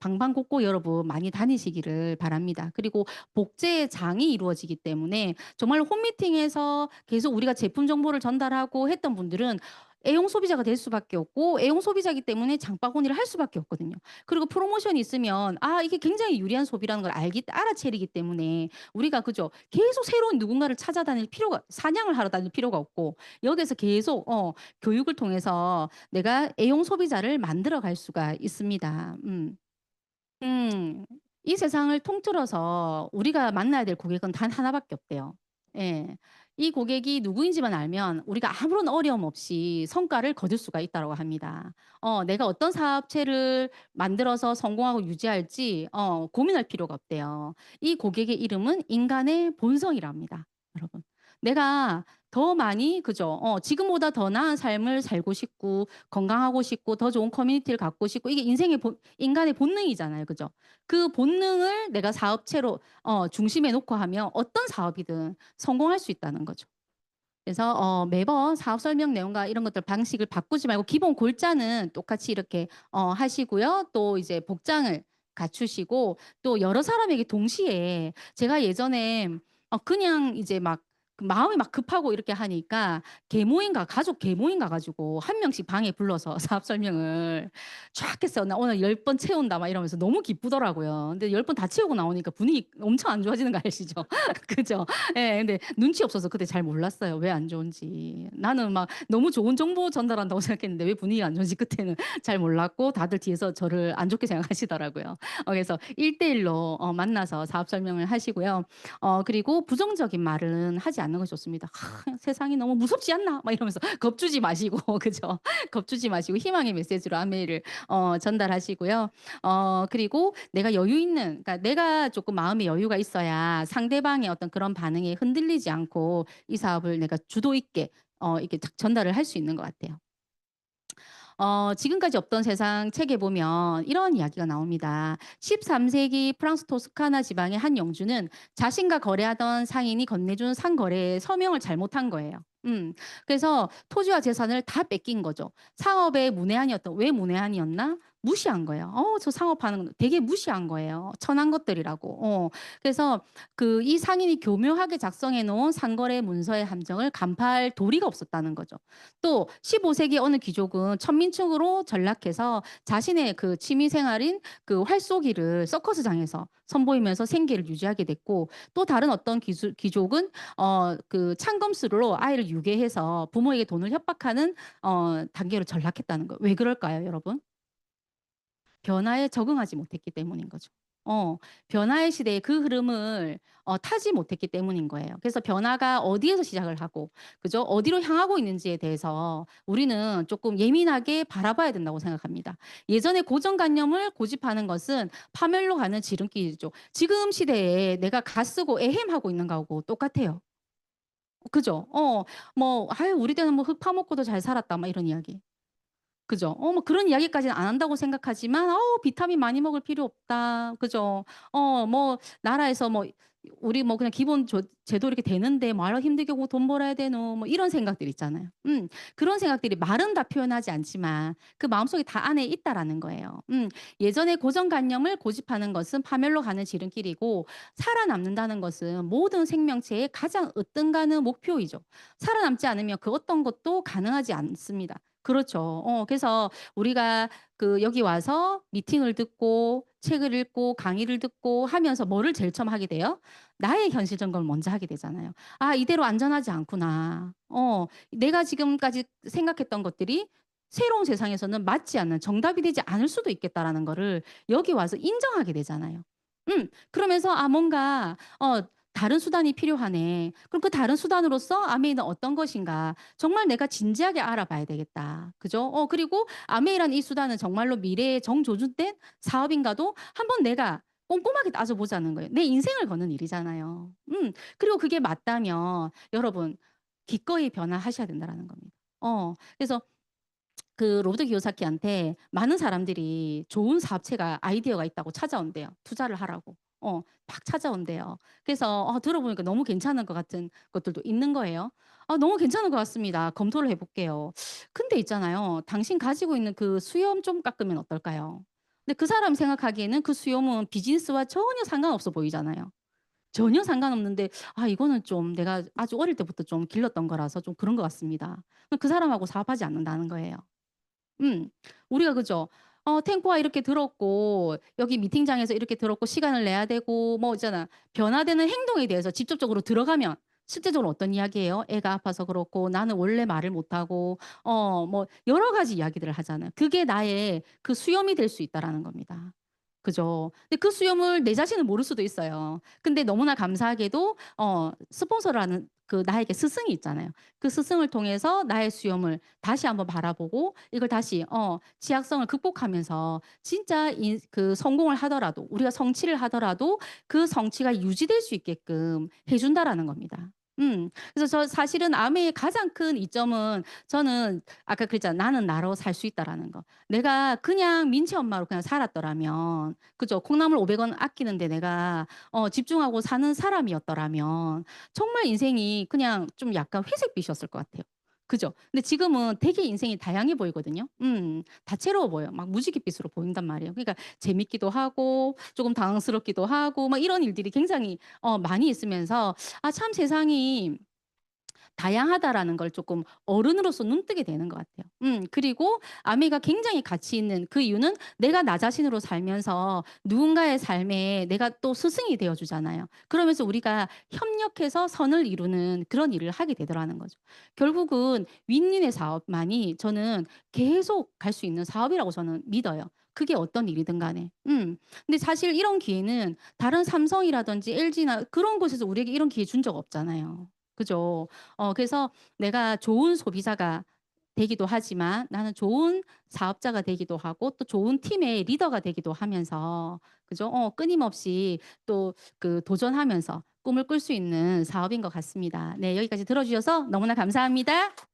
방방곡곡 여러분 많이 다니시기를 바랍니다. 그리고 복제의 장이 이루어지기 때문에 정말로 홈미팅에서 계속 우리가 제품 정보를 전달하고 했던 분들은 애용 소비자가 될 수밖에 없고 애용 소비자이기 때문에 장바구니를 할 수밖에 없거든요. 그리고 프로모션이 있으면 이게 굉장히 유리한 소비라는 걸 알아채리기 때문에 우리가 그죠? 계속 새로운 누군가를 찾아다닐 필요가 사냥을 하러 다닐 필요가 없고 여기에서 계속 교육을 통해서 내가 애용 소비자를 만들어 갈 수가 있습니다. 음. 이 세상을 통틀어서 우리가 만나야 될 고객은 단 하나밖에 없대요. 예. 이 고객이 누구인지만 알면 우리가 아무런 어려움 없이 성과를 거둘 수가 있다고 합니다. 내가 어떤 사업체를 만들어서 성공하고 유지할지 고민할 필요가 없대요. 이 고객의 이름은 인간의 본성이랍니다, 여러분. 내가 더 많이 그죠? 지금보다 더 나은 삶을 살고 싶고 건강하고 싶고 더 좋은 커뮤니티를 갖고 싶고 이게 인간의 본능이잖아요. 그죠? 그 본능을 내가 사업체로 중심에 놓고 하면 어떤 사업이든 성공할 수 있다는 거죠. 그래서 매번 사업 설명 내용과 이런 것들 방식을 바꾸지 말고 기본 골자는 똑같이 이렇게 하시고요. 또 이제 복장을 갖추시고 또 여러 사람에게 동시에 제가 예전에 그냥 이제 막 그 마음이 막 급하고 이렇게 하니까 가족 계모임 가 가지고 한 명씩 방에 불러서 사업 설명을 쫙 했어요. "나 오늘 10번 채운다." 막 이러면서 너무 기쁘더라고요. 근데 10번 다 채우고 나오니까 분위기 엄청 안 좋아지는 거 아시죠? 그죠? 예. 근데 눈치 없어서 그때 잘 몰랐어요, 왜 안 좋은지. 나는 막 너무 좋은 정보 전달한다고 생각했는데 왜 분위기가 안 좋은지 그때는 잘 몰랐고 다들 뒤에서 저를 안 좋게 생각하시더라고요. 그래서 1대1로 만나서 사업 설명을 하시고요. 그리고 부정적인 말은 하지 않는 것이 좋습니다. 세상이 너무 무섭지 않나?" 막 이러면서 겁주지 마시고 그죠? 겁주지 마시고 희망의 메시지로 아메이를 전달하시고요. 그리고 내가 여유 있는 그러니까 내가 조금 마음의 여유가 있어야 상대방의 어떤 그런 반응에 흔들리지 않고 이 사업을 내가 주도 있게 이렇게 딱 전달을 할 수 있는 것 같아요. 지금까지 없던 세상 책에 보면 이런 이야기가 나옵니다. 13 세기 프랑스 토스카나 지방의 한 영주는 자신과 거래하던 상인이 건네준 상거래에 서명을 잘못한 거예요. 그래서 토지와 재산을 다 뺏긴 거죠. 상업의 문외한이었던 왜 문외한이었나? 무시한 거예요. 저 상업하는 거 되게 무시한 거예요. 천한 것들이라고. 그래서 이 상인이 교묘하게 작성해 놓은 상거래 문서의 함정을 간파할 도리가 없었다는 거죠. 또 15 세기 어느 귀족은 천민층으로 전락해서 자신의 그 취미 생활인 그 활쏘기를 서커스장에서 선보이면서 생계를 유지하게 됐고 또 다른 어떤 귀족은 그 창검술로 아이를 유괴해서 부모에게 돈을 협박하는 단계로 전락했다는 거예요. 왜 그럴까요, 여러분? 변화에 적응하지 못했기 때문인 거죠. 어 변화의 시대의 그 흐름을 타지 못했기 때문인 거예요. 그래서 변화가 어디에서 시작을 하고 그죠? 어디로 향하고 있는지에 대해서 우리는 조금 예민하게 바라봐야 된다고 생각합니다. 예전의 고정관념을 고집하는 것은 파멸로 가는 지름길이죠. 지금 시대에 내가 갓쓰고 에헴하고 있는 거하고 똑같아요. 그죠? 뭐 "아유 우리 때는 뭐 흙 파먹고도 잘 살았다." 막 이런 이야기. 그죠. 뭐 그런 이야기까지는 안 한다고 생각하지만 비타민 많이 먹을 필요 없다." 그죠. 뭐 나라에서 뭐 우리 뭐 그냥 기본 제도 이렇게 되는데 "뭐하러 힘들게 고 돈 벌어야 되노." 뭐 이런 생각들 있잖아요. 그런 생각들이 말은 다 표현하지 않지만 그 마음속에 다 안에 있다라는 거예요. 예전의 고정관념을 고집하는 것은 파멸로 가는 지름길이고 살아남는다는 것은 모든 생명체의 가장 으뜸가는 목표이죠. 살아남지 않으면 그 어떤 것도 가능하지 않습니다. 그렇죠. 그래서 우리가 여기 와서 미팅을 듣고 책을 읽고 강의를 듣고 하면서 뭐를 제일 처음 하게 돼요? 나의 현실 점검을 먼저 하게 되잖아요. '아 이대로 안전하지 않구나.' 내가 지금까지 생각했던 것들이 새로운 세상에서는 맞지 않는 정답이 되지 않을 수도 있겠다라는 거를 여기 와서 인정하게 되잖아요. 그러면서 '아 뭔가 다른 수단이 필요하네. 그럼 그 다른 수단으로서 아메이는 어떤 것인가? 정말 내가 진지하게 알아봐야 되겠다.' 그죠? 그리고 아메이라는 이 수단은 정말로 미래에 정조준된 사업인가도 한번 내가 꼼꼼하게 따져 보자는 거예요. 내 인생을 거는 일이잖아요. 그리고 그게 맞다면 여러분 기꺼이 변화하셔야 된다라는 겁니다. 그래서 로버트 기요사키한테 많은 사람들이 좋은 사업체가 아이디어가 있다고 찾아온대요, 투자를 하라고. 막 찾아온대요. 그래서 들어보니까 너무 괜찮은 것 같은 것들도 있는 거예요. 너무 괜찮은 것 같습니다. 검토를 해 볼게요. 근데 있잖아요. 당신 가지고 있는 그 수염 좀 깎으면 어떨까요? 근데 그 사람이 생각하기에는 그 수염은 비즈니스와 전혀 상관없어 보이잖아요. 전혀 상관없는데 이거는 좀 내가 아주 어릴 때부터 좀 길렀던 거라서 좀 그런 것 같습니다. 그 사람하고 사업하지 않는다는 거예요. 음. 우리가 그죠. 탱고와 이렇게 들었고 여기 미팅장에서 이렇게 들었고 시간을 내야 되고 뭐 있잖아. 변화되는 행동에 대해서 직접적으로 들어가면 실제적으로 어떤 이야기예요? 애가 아파서 그렇고 나는 원래 말을 못하고 뭐 여러 가지 이야기들을 하잖아요. 그게 나의 그 수염이 될 수 있다라는 겁니다. 그죠. 근데 그 수염을 내 자신은 모를 수도 있어요. 근데 너무나 감사하게도 스폰서라는 나에게 스승이 있잖아요. 그 스승을 통해서 나의 수염을 다시 한번 바라보고 이걸 다시 취약성을 극복하면서 진짜 성공을 하더라도 우리가 성취를 하더라도 그 성취가 유지될 수 있게끔 해 준다라는 겁니다. 그래서 저 사실은 아메의 가장 큰 이점은 저는 아까 그랬잖아요. '나는 나로 살 수 있다.'라는 거. 내가 그냥 민채 엄마로 그냥 살았더라면 그죠? 콩나물 500원 아끼는데 내가 집중하고 사는 사람이었더라면 정말 인생이 그냥 좀 약간 회색빛이었을 것 같아요. 그죠? 근데 지금은 되게 인생이 다양해 보이거든요. 다채로워 보여요. 막 무지갯빛으로 보인단 말이에요. 그러니까 재밌기도 하고 조금 당황스럽기도 하고 막 이런 일들이 굉장히 많이 있으면서 '아 참 세상이 다양하다라는 걸 조금 어른으로서 눈뜨게 되는 것 같아요. 그리고 아미가 굉장히 가치 있는 그 이유는 내가 나 자신으로 살면서 누군가의 삶에 내가 또 스승이 되어 주잖아요. 그러면서 우리가 협력해서 선을 이루는 그런 일을 하게 되더라는 거죠. 결국은 윈윈의 사업만이 저는 계속 갈 수 있는 사업이라고 저는 믿어요. 그게 어떤 일이든 간에. 근데 사실 이런 기회는 다른 삼성이라든지 LG나 그런 곳에서 우리에게 이런 기회 준 적 없잖아요. 그죠? 그래서 내가 좋은 소비자가 되기도 하지만 나는 좋은 사업자가 되기도 하고 또 좋은 팀의 리더가 되기도 하면서 그죠? 끊임없이 또 그 도전하면서 꿈을 꿀 수 있는 사업인 것 같습니다. 네, 여기까지 들어 주셔서 너무나 감사합니다.